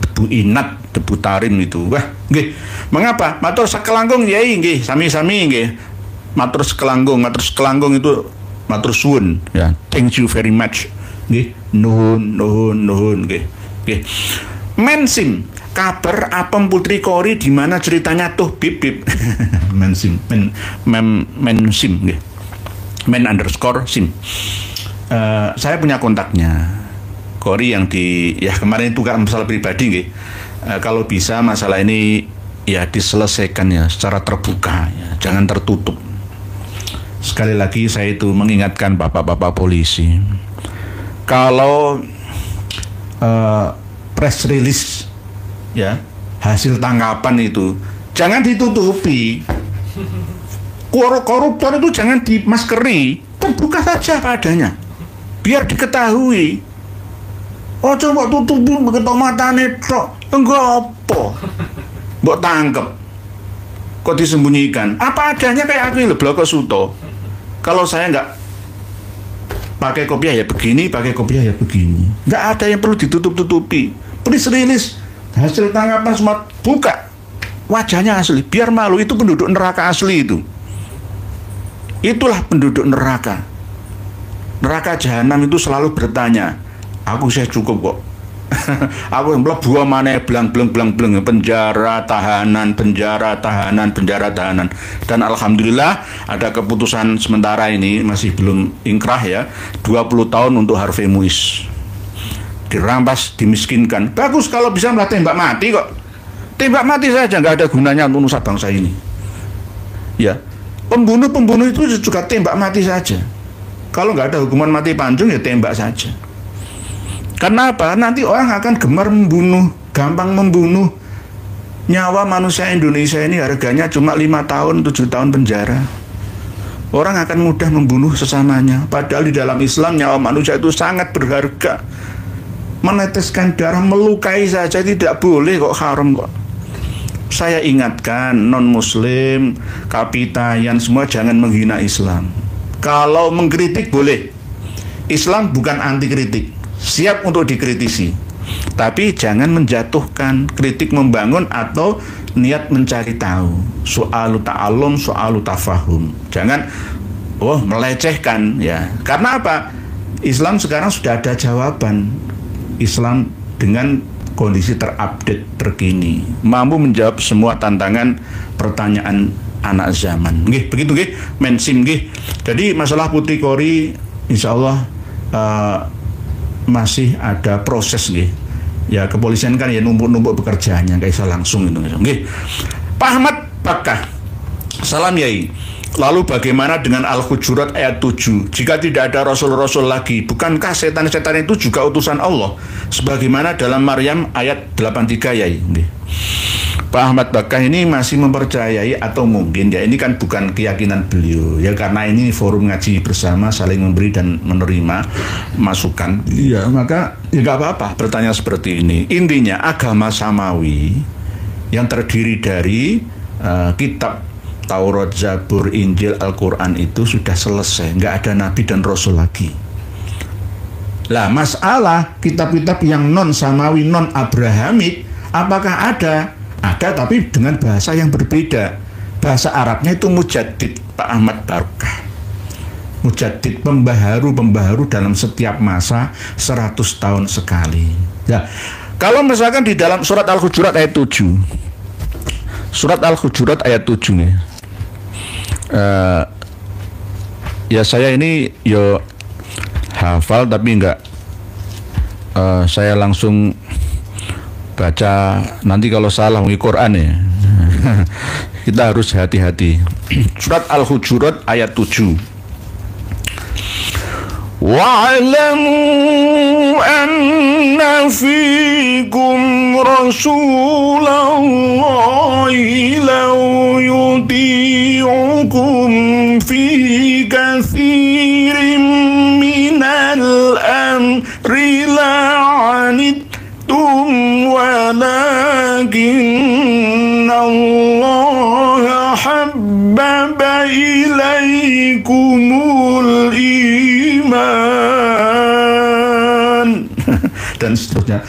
debu inat, debu tarim itu. Wah, nggih. Mengapa? Matur sekelangkung yai nggih, sami-sami nggih. Matur sekelangkung itu matur suwun ya. Thank you very much. Nggih. Nuhun nggih. Nggih. Mensim, kabar apem putri Kori di mana ceritanya tuh bib. Mensim, mensim nggih. Men_sim. Saya punya kontaknya. Kori yang ya kemarin itu kan masalah pribadi nggih. Kalau bisa masalah ini ya diselesaikan ya secara terbuka ya, jangan tertutup. Sekali lagi saya itu mengingatkan bapak-bapak polisi, kalau press release ya hasil tangkapan itu jangan ditutupi. Koruptor itu jangan dimaskeri, terbuka saja padanya biar diketahui. Oh coba tutupi ketok matane tok, enggak apa. Mbok tangkep. Kok disembunyikan? Apa adanya kayak aku lho, Bloko Suto. Kalau saya enggak pakai kopiah ya begini, pakai kopiah ya begini. Enggak ada yang perlu ditutup-tutupi. Press release hasil tangkapan semua buka. Wajahnya asli, biar malu. Itu penduduk neraka asli itu. Itulah penduduk neraka. Neraka jahanam itu selalu bertanya, aku saya cukup kok. Aku yang mlebu mana blang penjara tahanan. Dan alhamdulillah ada keputusan sementara ini, masih belum ingkrah ya, 20 tahun untuk Harvey Muiz. Dirampas, dimiskinkan. Bagus kalau bisa malah tembak mati kok. Tembak mati saja nggak ada gunanya untuk nusa bangsa ini. Ya, pembunuh itu juga tembak mati saja. Kalau nggak ada hukuman mati panjang ya tembak saja. Karena apa? Nanti orang akan gemar membunuh, gampang membunuh. Nyawa manusia Indonesia ini harganya cuma 5 tahun, 7 tahun penjara. Orang akan mudah membunuh sesamanya. Padahal di dalam Islam nyawa manusia itu sangat berharga. Meneteskan darah, melukai saja tidak boleh kok, haram kok. Saya ingatkan non-muslim, kapitayan semua jangan menghina Islam. Kalau mengkritik boleh. Islam bukan anti kritik, siap untuk dikritisi. Tapi jangan menjatuhkan, kritik membangun atau niat mencari tahu. Soalu ta'alum, soalu tafahum. Jangan melecehkan ya. Karena apa? Islam sekarang sudah ada jawaban. Islam dengan kondisi terupdate terkini, mampu menjawab semua tantangan pertanyaan anak zaman. Nggih, begitu nggih, mensim nggih. Jadi masalah Putri Kori insyaallah masih ada proses nggih. Ya kepolisian kan ya numpuk-numpuk pekerjaannya, nggak bisa langsung itu nggih. Pak Ahmad Bakah. Salam Yai. Lalu bagaimana dengan Al-Hujurat ayat 7? Jika tidak ada Rasul-Rasul lagi, bukankah setan-setan itu juga utusan Allah? Sebagaimana dalam Maryam ayat 83 Yai. Pak Ahmad Bakah ini masih mempercayai atau mungkin ya ini kan bukan keyakinan beliau ya, karena ini forum ngaji bersama saling memberi dan menerima masukan. Ya maka ya nggak apa-apa bertanya seperti ini. Intinya agama samawi yang terdiri dari kitab Taurat, Zabur, Injil, Al-Quran itu sudah selesai, nggak ada Nabi dan Rasul lagi. Lah masalah kitab-kitab yang non samawi, non Abrahamik, apakah ada? Ada, tapi dengan bahasa yang berbeda. Bahasa Arabnya itu mujaddid, Pak Ahmad Bakah. Mujaddid, pembaharu dalam setiap masa 100 tahun sekali. Nah, kalau misalkan di dalam surat Al-Hujurat ayat 7, surat Al-Hujurat ayat 7 nih. Ya saya ini yo hafal tapi enggak saya langsung baca, nanti kalau salah di Quran ya kita harus hati-hati. Surat Al-Hujurat ayat 7. Wa'lamu anna fikum rasul Wallahi law yuti'ukum fi katsirin minal amri la'anittum walakinna Allah habbaba ilaikumul iman dan seterusnya.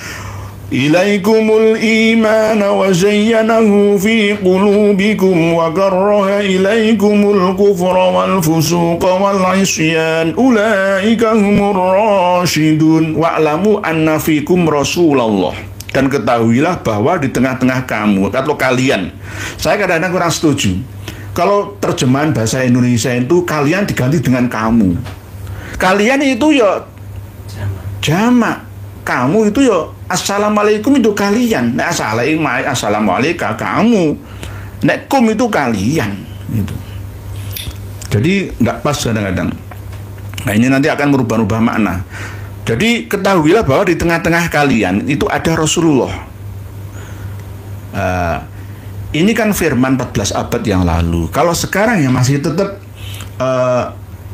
Ilaikumul iman wa zayyanahu fi qulubikum wa karraha ilaikumul kufra wal fusuqa wal isyan ulaika humur rasyidun wa'lamu anna fikum Rasulullah. Dan ketahuilah bahwa di tengah-tengah kamu atau kalian, saya kadang-kadang kurang setuju kalau terjemahan bahasa Indonesia itu kalian diganti dengan kamu. Kalian itu ya jamak, kamu itu ya assalamualaikum itu kalian. Nek assalamualaikum kamu. Nek kum itu kalian. Gitu. Jadi nggak pas kadang-kadang. Nah ini nanti akan merubah-rubah makna. Jadi ketahuilah bahwa di tengah-tengah kalian itu ada Rasulullah. Ini kan firman 14 abad yang lalu. Kalau sekarang ya masih tetap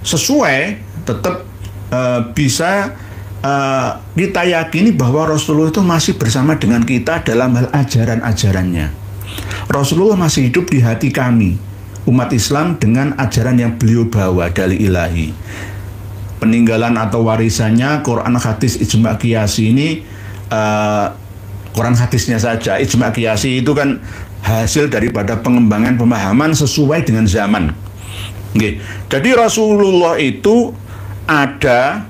sesuai, tetap bisa kita yakini bahwa Rasulullah itu masih bersama dengan kita dalam hal ajaran-ajarannya. Rasulullah masih hidup di hati kami, umat Islam, dengan ajaran yang beliau bawa dari ilahi. Peninggalan atau warisannya Quran, hadis, ijma' qiyasi ini Quran hadisnya saja. Ijma' qiyasi itu kan hasil daripada pengembangan pemahaman sesuai dengan zaman. Oke. Jadi Rasulullah itu ada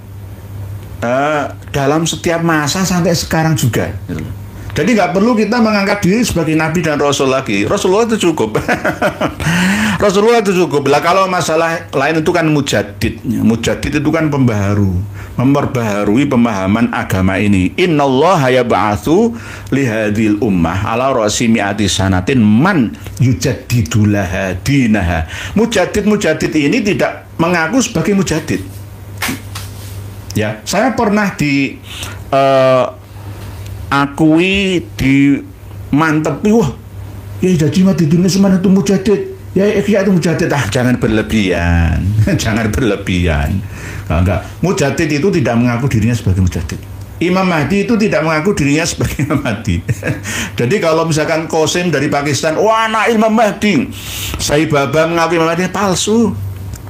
dalam setiap masa sampai sekarang juga. Jadi nggak perlu kita mengangkat diri sebagai Nabi dan Rasul lagi. Rasulullah itu cukup. Rasulullah itu cukup. Lah kalau masalah lain itu kan mujaddid. Mujaddid itu kan pembaharu, memperbaharui pemahaman agama ini. Innallaha yab'atsu lihadil ummah ala ra'si mi'ati sanatin man yujaddidu laha dinaha. Mujaddid ini tidak mengaku sebagai mujaddid. Ya, saya pernah akui di mantepi, wah ya jadi mati dunia semuanya itu mujaddid, ya itu mujaddid. Jangan berlebihan. Jangan berlebihan. Enggak, mujaddid itu tidak mengaku dirinya sebagai mujaddid. Imam Mahdi itu tidak mengaku dirinya sebagai Imam Mahdi. Jadi kalau misalkan Qasim dari Pakistan, wah anak Imam Mahdi, Syekh Baba mengaku Imam Mahdi, palsu.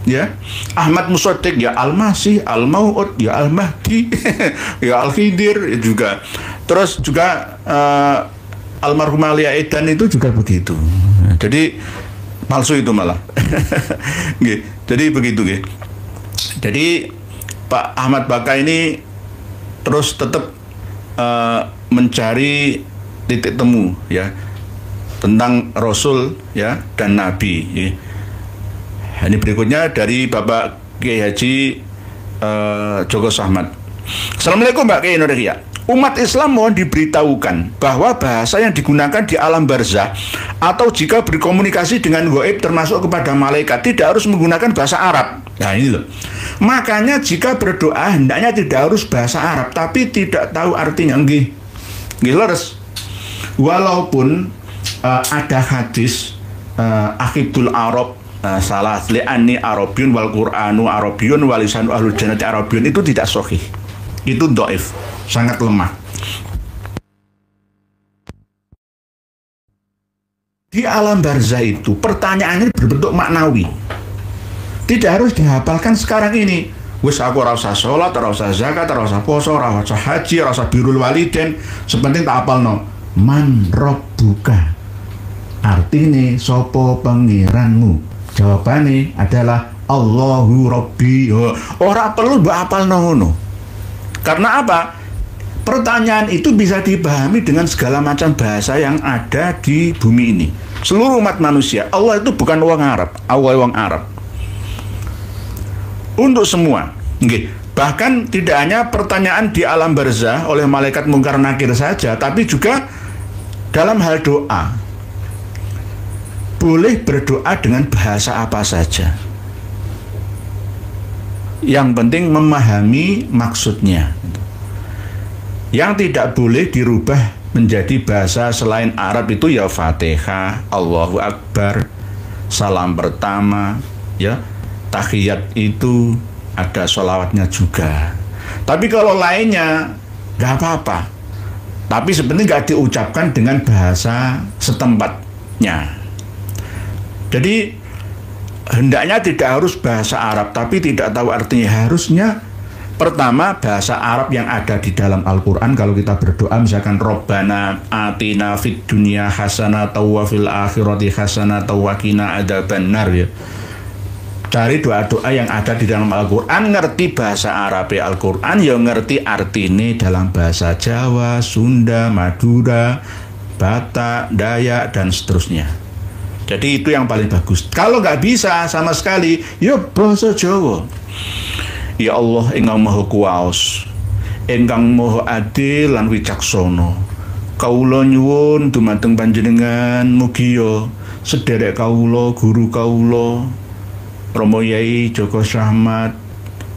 Ya, Ahmad Musaddiq ya Al-Masih, Al-Mau'ud ya Al-Mahdi, ya Al-Khidir juga. Terus juga almarhum Ali Aidan itu juga begitu. Jadi palsu itu malah. Jadi begitu. Jadi Pak Ahmad Baka ini terus tetap mencari titik temu ya tentang Rasul ya dan Nabi. Ya. Ini berikutnya dari Bapak Kiai Haji Joko Sahmat. Assalamualaikum Mbak Kiai Indonesia. Umat Islam mohon diberitahukan bahwa bahasa yang digunakan di alam barzah atau jika berkomunikasi dengan gaib termasuk kepada malaikat tidak harus menggunakan bahasa Arab. Nah ini loh. Makanya jika berdoa hendaknya tidak harus bahasa Arab, tapi tidak tahu artinya. Nggih leres. Walaupun ada hadis Akhidul Arab salah li'anni Arabiun wal Qur'anu Arabiun walisanu ahlul jannati Arabiun, itu tidak sahih. Itu dhaif, sangat lemah. Di alam barzah itu pertanyaannya berbentuk maknawi. Tidak harus dihafalkan sekarang ini. Wis aku ora usah salat, ora usah zakat, ora usah poso, ora usah haji, ora usah birrul walidain, sepenting tak hafalno. Man rabbuka. Artine sapa pangeranmu? Jawabannya adalah Allahu Rabbi. Ora perlu mbok hafalno ngono. Karena apa? Pertanyaan itu bisa dipahami dengan segala macam bahasa yang ada di bumi ini. Seluruh umat manusia. Allah itu bukan wong Arab, Allah wong Arab. Untuk semua. Bahkan tidak hanya pertanyaan di alam barzah oleh malaikat mungkar nakir saja, tapi juga dalam hal doa. Boleh berdoa dengan bahasa apa saja. Yang penting memahami maksudnya. Yang tidak boleh dirubah menjadi bahasa selain Arab itu ya Fatihah, Allahu Akbar, salam pertama, ya, tahiyat itu ada sholawatnya juga. Tapi kalau lainnya nggak apa-apa. Tapi sebenarnya nggak diucapkan dengan bahasa setempatnya. Jadi hendaknya tidak harus bahasa Arab, tapi tidak tahu artinya. Harusnya pertama bahasa Arab yang ada di dalam Al-Quran. Kalau kita berdoa misalkan Robbana atina fid dunya hasanatan wa fil akhirati hasanatan wa qina adzabannar, ya. Cari doa-doa yang ada di dalam Al-Quran, ngerti bahasa Arab Al-Quran, ya ngerti artinya dalam bahasa Jawa, Sunda, Madura, Batak, Dayak, dan seterusnya. Jadi itu yang paling bagus. Kalau nggak bisa sama sekali, ya bahasa Jawa. Ya Allah ingkang maha kuwaos, ingkang maha adil lan wicaksana. Kawula nyuwun dumateng panjenengan mugi ya sederek kawula, guru kawula Romo Yai Joko Syahmat,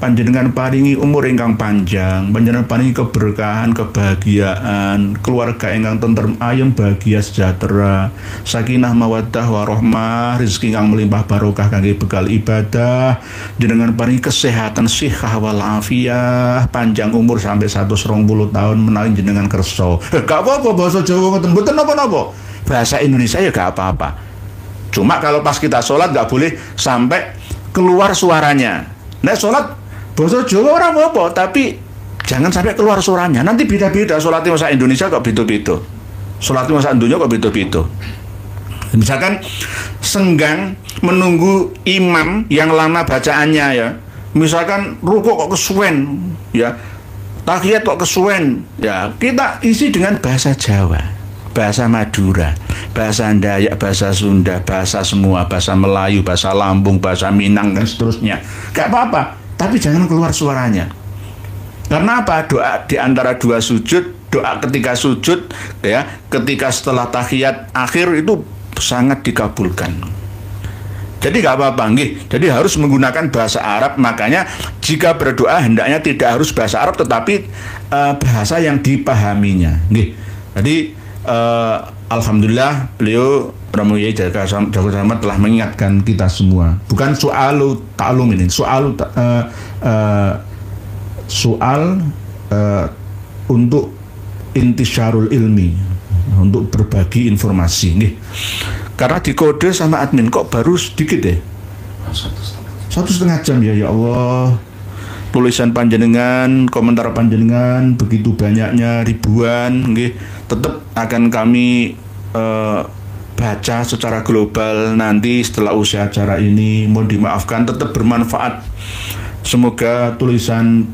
panjenengan paringi umur ingkang panjang, panjenengan paringi keberkahan, kebahagiaan, keluarga ingkang tentrem ayem bahagia sejahtera, sakinah mawaddah warahmah, rezeki ingkang melimpah barokah kangge bekal ibadah, jenengan paringi kesehatan sihah wal afiyah, panjang umur sampai 120 tahun menawi jenengan kersa. Gak apa-apa bahasa Jawa ngoten, mboten napa-napa. Bahasa Indonesia ya gak apa-apa. Cuma kalau pas kita sholat gak boleh sampai keluar suaranya. Nek sholat bahasa Jawa orang apa, tapi jangan sampai keluar suaranya. Nanti beda-beda sholatnya masa Indonesia kok beda-beda. Sholatnya masa dunia kok beda-beda. Misalkan senggang menunggu imam yang lama bacaannya, ya. Misalkan rukuk kok kesuwen, ya. Tahiyat kok kesuwen, ya. Kita isi dengan bahasa Jawa, bahasa Madura, bahasa Dayak, bahasa Sunda, bahasa semua, bahasa Melayu, bahasa Lampung, bahasa Minang, dan seterusnya. Gak apa-apa, tapi jangan keluar suaranya. Karena apa? Doa di antara dua sujud, doa ketika sujud, ya, ketika setelah tahiyat akhir itu sangat dikabulkan. Jadi gak apa-apa, nggih. Jadi harus menggunakan bahasa Arab. Makanya jika berdoa hendaknya tidak harus bahasa Arab, tetapi bahasa yang dipahaminya, nggih. Jadi alhamdulillah beliau Romo Yai Joko Syahmat telah mengingatkan kita semua. Bukan soal ta'lum ini, soal untuk intisyarul ilmi, untuk berbagi informasi nih. Karena dikode sama admin kok baru sedikit ya, 1,5 jam ya. Ya Allah, tulisan panjenengan, komentar panjenengan begitu banyaknya, ribuan, nggih. Tetap akan kami baca secara global nanti setelah usia acara ini. Mohon dimaafkan, tetap bermanfaat. Semoga tulisan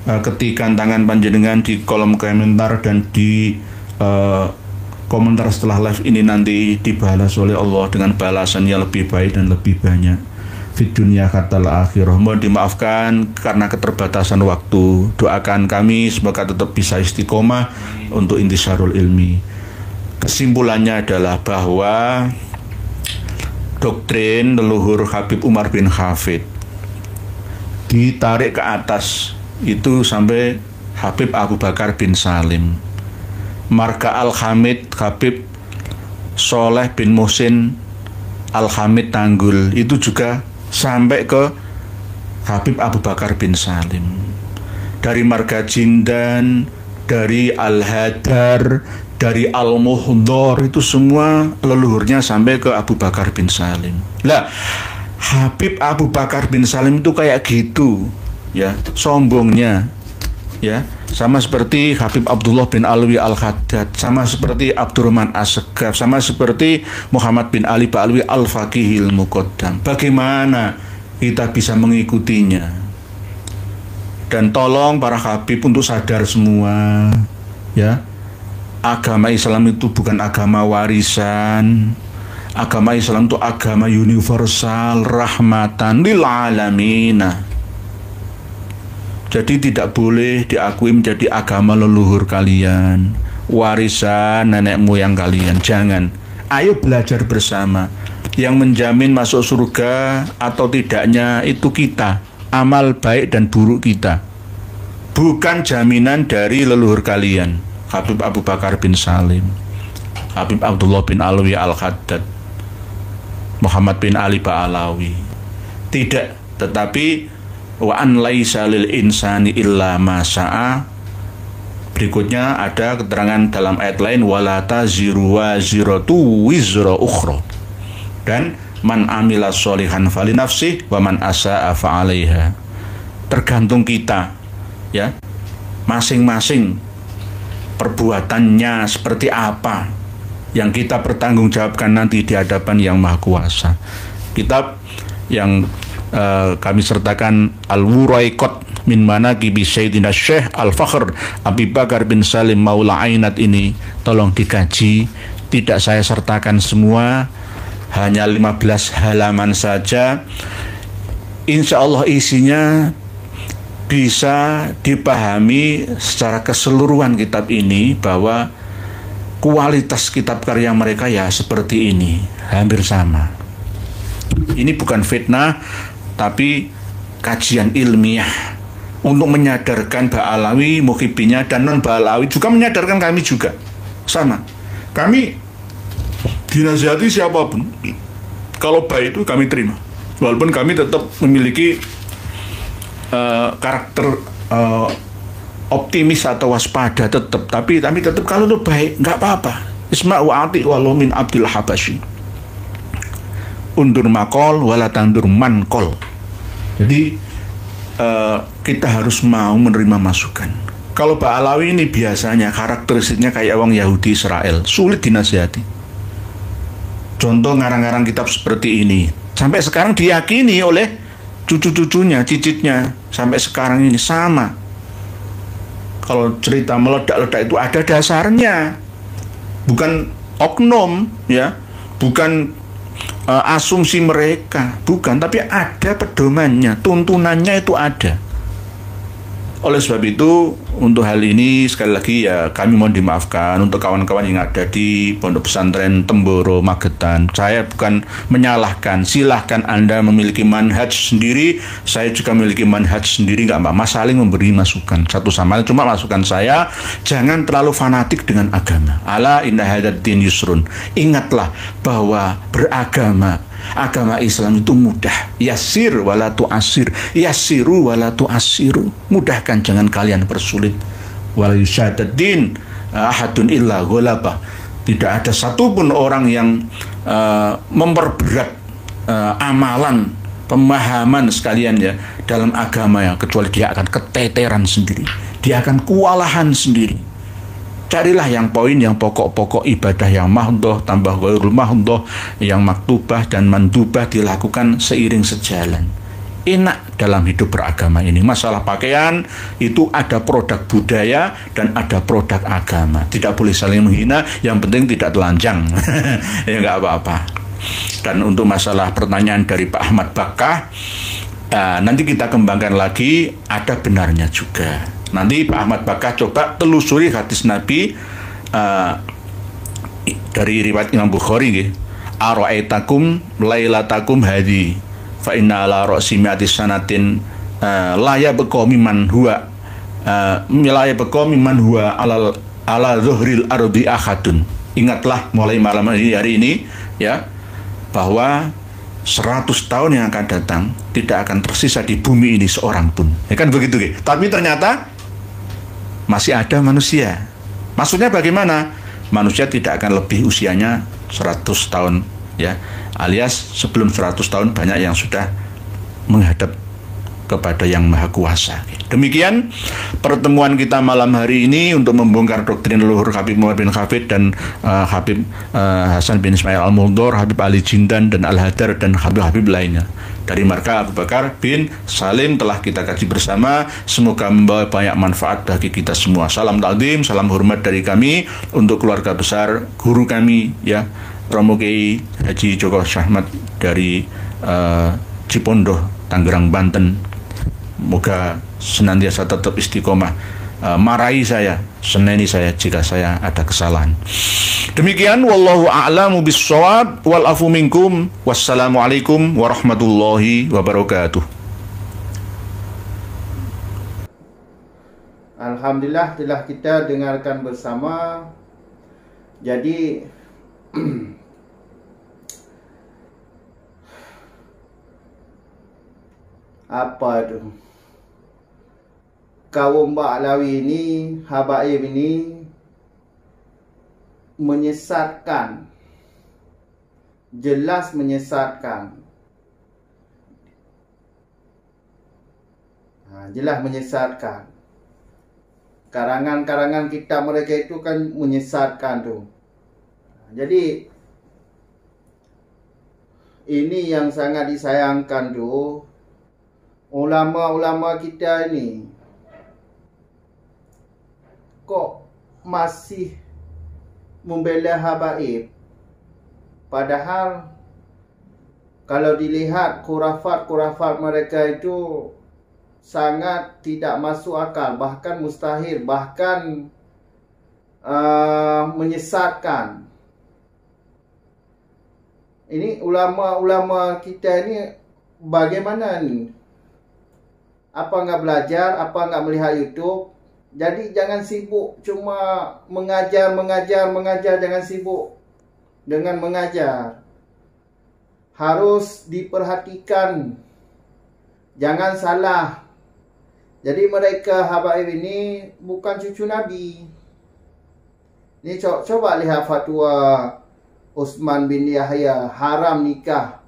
ketikan tangan panjenengan di kolom komentar dan di komentar setelah live ini nanti dibalas oleh Allah dengan balasan yang lebih baik dan lebih banyak fid dunya katal akhirah. Mohon dimaafkan karena keterbatasan waktu. Doakan kami semoga tetap bisa istiqomah untuk intisarul ilmi. Kesimpulannya adalah bahwa doktrin leluhur Habib Umar bin Hafid ditarik ke atas itu sampai Habib Abu Bakar bin Salim, marga Al-Hamid Habib Soleh bin Muhsin Al-Hamid Tanggul, itu juga sampai ke Habib Abu Bakar bin Salim. Dari marga Jindan, dari Al-Hadar, dari Al-Muhdhar, itu semua leluhurnya sampai ke Abu Bakar bin Salim. Lah, Habib Abu Bakar bin Salim itu kayak gitu, ya, sombongnya, ya, sama seperti Habib Abdullah bin Alwi Al-Haddad, sama seperti Abdurrahman As-Segaf, sama seperti Muhammad bin Ali Ba'alwi Al-Faqihil Muqaddam. Bagaimana kita bisa mengikutinya? Dan tolong para Habib untuk sadar semua, ya, agama Islam itu bukan agama warisan. Agama Islam itu agama universal, rahmatan lil alamina. Jadi tidak boleh diakui menjadi agama leluhur kalian, warisan nenek moyang kalian. Jangan. Ayo belajar bersama. Yang menjamin masuk surga atau tidaknya itu kita, amal baik dan buruk kita. Bukan jaminan dari leluhur kalian. Habib Abu Bakar bin Salim, Habib Abdullah bin Alwi Al-Haddad, Muhammad bin Ali Ba'alawi. Tidak, tetapi wa an laisa lil insani illa ma sa'a. Berikutnya ada keterangan dalam ayat lain, wala taziru waziratu wizra ukhra. Dan man amila sholihan fali nafsih wa man asa'a fa'alaiha. Tergantung kita, ya, masing-masing perbuatannya seperti apa yang kita pertanggungjawabkan nanti di hadapan Yang Maha Kuasa. Kitab yang kami sertakan Al-Wuraiqat min Manaqibi Sayyidina Syekh Al-Fakhr Abi Bakar bin Salim Maula Ainat ini tolong dikaji. Tidak saya sertakan semua, hanya 15 halaman saja. Insya Allah isinya bisa dipahami secara keseluruhan kitab ini, bahwa kualitas kitab karya mereka ya seperti ini, hampir sama. Ini bukan fitnah, tapi kajian ilmiah untuk menyadarkan Ba'alawi, Muhibbinya, dan non-Ba'alawi juga menyadarkan kami juga. Sama, kami dinasihati siapapun, kalau baik itu kami terima, walaupun kami tetap memiliki karakter optimis atau waspada tetap, tapi tetap kalau itu baik nggak apa-apa. Isma' wa ati walau min Abdul Habasyi, undur makol wala tandur mankol. Jadi kita harus mau menerima masukan. Kalau Ba'alawi ini biasanya karakteristiknya kayak orang Yahudi Israel, sulit dinasihati. Contoh ngarang-ngarang kitab seperti ini sampai sekarang diyakini oleh cucu-cucunya, cicitnya, sampai sekarang ini sama. Kalau cerita meledak-ledak itu ada dasarnya, bukan oknum, ya, bukan asumsi mereka, bukan, tapi ada pedomannya, tuntunannya itu ada. Oleh sebab itu, untuk hal ini sekali lagi ya kami mohon dimaafkan untuk kawan-kawan yang ada di Pondok Pesantren Temboro Magetan. Saya bukan menyalahkan, silahkan Anda memiliki manhaj sendiri, saya juga memiliki manhaj sendiri, nggak apa-apa, saling memberi masukan satu sama lain. Cuma masukan saya, jangan terlalu fanatik dengan agama. Ala inna hadzal din yusrun. Ingatlah bahwa beragama, agama Islam itu mudah. Yasir wala tu'asir, yasiru wala tu'asiru. Mudahkan, jangan kalian persulit. Wala yusyadaddin ahadun illa ghalabah. Tidak ada satupun orang yang memperberat amalan, pemahaman sekalian ya dalam agama ya, kecuali dia akan keteteran sendiri, dia akan kewalahan sendiri. Carilah yang poin, yang pokok-pokok ibadah yang mahdhoh, tambah ghairul mahdhoh, yang maktubah dan mandubah dilakukan seiring sejalan. Enak dalam hidup beragama ini. Masalah pakaian itu ada produk budaya dan ada produk agama. Tidak boleh saling menghina, yang penting tidak telanjang. Ya nggak apa-apa. Dan untuk masalah pertanyaan dari Pak Ahmad Bakah, nanti kita kembangkan lagi, ada benarnya juga. Nanti Pak Ahmad Bakah coba telusuri hadis Nabi dari riwayat Imam Bukhari nggih. Ara'aitakum lailatakum hadi fa inna ala ra'si mi'ati sanatin la yabqa mimman huwa ala zuhril ardi ahadun. Ingatlah mulai malam hari ini ya, bahwa 100 tahun yang akan datang tidak akan tersisa di bumi ini seorang pun. Ya kan begitu nggih. Tapi ternyata masih ada manusia. Maksudnya bagaimana? Manusia tidak akan lebih usianya 100 tahun ya. Alias sebelum 100 tahun banyak yang sudah menghadap kepada Yang Maha Kuasa. Demikian pertemuan kita malam hari ini untuk membongkar doktrin leluhur Habib Muhammad bin Hafid dan Habib Hasan bin Ismail Al-Muldor, Habib Ali Jindan dan Al-Hadar dan Habib-Habib lainnya. Dari marka Abu Bakar bin Salim telah kita kaji bersama. Semoga membawa banyak manfaat bagi kita semua. Salam takdim, salam hormat dari kami untuk keluarga besar guru kami ya, Romo Kiai Haji Joko Syahmat dari Cipondoh, Tangerang, Banten. Moga senantiasa tetap istiqomah, marahi saya, seneni saya jika saya ada kesalahan. Demikian, wallahu a'lamu bis-shawab, wal afu minkum, wassalamualaikum warahmatullahi wabarakatuh. Alhamdulillah telah kita dengarkan bersama. Jadi apa tu, kaum Ba'lawi ini, habaib ini menyesatkan, jelas menyesatkan. Jelas menyesatkan. Karangan-karangan kitab mereka itu kan menyesatkan tu. Jadi ini yang sangat disayangkan tu, ulama-ulama kita ini kok masih membela habaib. Padahal kalau dilihat khurafat-khurafat mereka itu sangat tidak masuk akal, bahkan mustahil, bahkan menyesatkan. Ini ulama-ulama kita ini bagaimana ni? Apa enggak belajar, apa enggak melihat YouTube? Jadi jangan sibuk cuma mengajar, jangan sibuk dengan mengajar. Harus diperhatikan, jangan salah. Jadi mereka habaib ini bukan cucu Nabi. Ini coba lihat fatwa Utsman bin Yahya, haram nikah.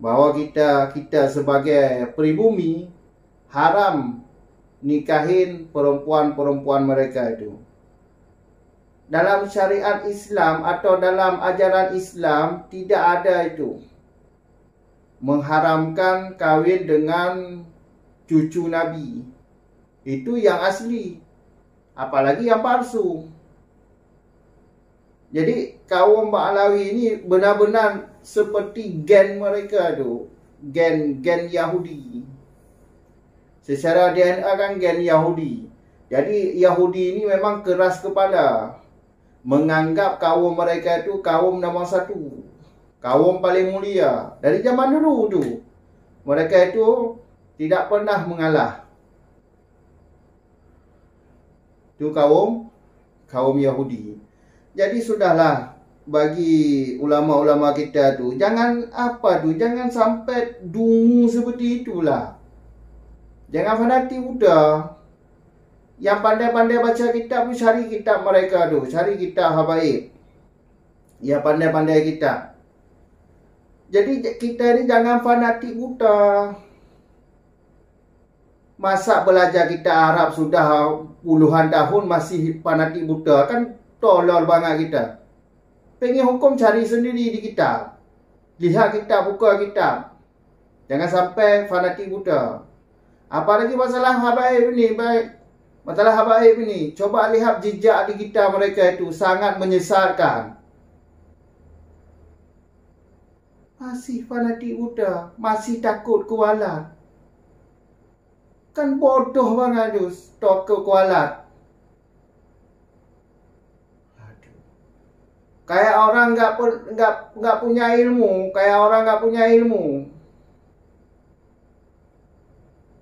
Bahwa kita sebagai pribumi haram nikahin perempuan-perempuan mereka itu. Dalam syariat Islam atau dalam ajaran Islam tidak ada itu mengharamkan kahwin dengan cucu Nabi. Itu yang asli, apalagi yang palsu. Jadi kaum Ba'lawi ini benar-benar seperti gen mereka tu, gen Yahudi. Secara DNA kan gen Yahudi. Jadi Yahudi ini memang keras kepala, menganggap kaum mereka itu kaum nombor satu, kaum paling mulia. Dari zaman dulu tu, mereka itu tidak pernah mengalah. Itu kaum Yahudi. Jadi sudahlah, bagi ulama-ulama kita tu, jangan sampai dungu seperti itulah. Jangan fanatik buta. Yang pandai-pandai baca kitab tu, cari kitab mereka tu, cari kitab habaib. Yang pandai-pandai kitab. Jadi kita ni jangan fanatik buta. Masa belajar kitab Arab sudah puluhan tahun masih fanatik buta, kan tolol banget kita. Pengen hukum cari sendiri di kitab. Lihat kitab, buka kitab. Jangan sampai fanatik buta. Apalagi masalah habaib ni, masalah habaib ni, coba lihat jejak di kitab mereka itu sangat menyesatkan. Masih fanatik buta, masih takut kualat. Kan bodoh banget tu, takut kualat. Kayak orang enggak punya ilmu,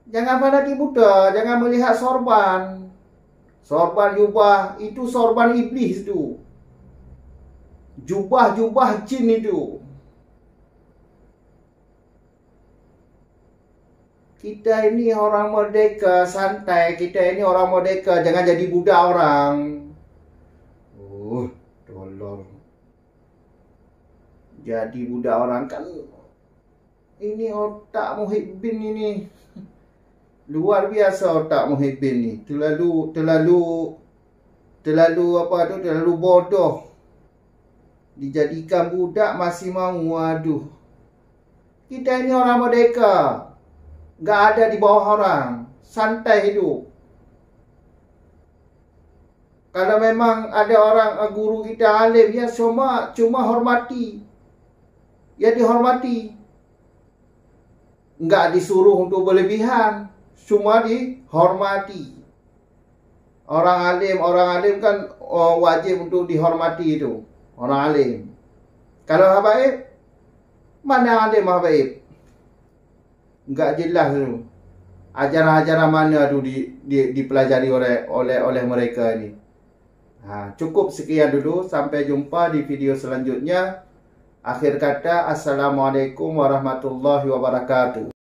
Jangan fanatik buta, jangan melihat sorban. Sorban jubah itu sorban iblis tu. Jubah jin itu. Kita ini orang merdeka, santai. Kita ini orang merdeka, jangan jadi budak orang. Tolong. Jadi budak orang kan. Ini otak Muhyiddin ini. Luar biasa otak Muhyiddin ni. Terlalu bodoh. Dijadikan budak masih mau. Aduh. Kita ini orang merdeka. Gak ada di bawah orang. Santai hidup. Kalau memang ada orang guru kita alim, ya cuma hormati. Ya dihormati. Enggak disuruh untuk berlebihan. Cuma dihormati. Orang alim kan wajib untuk dihormati itu. Orang alim. Kalau habaib, mana alim habaib? Enggak jelas tu. ajaran-ajaran mana tu dipelajari oleh mereka ni. Cukup sekian dulu, sampai jumpa di video selanjutnya. Akhir kata, Assalamualaikum warahmatullahi wabarakatuh.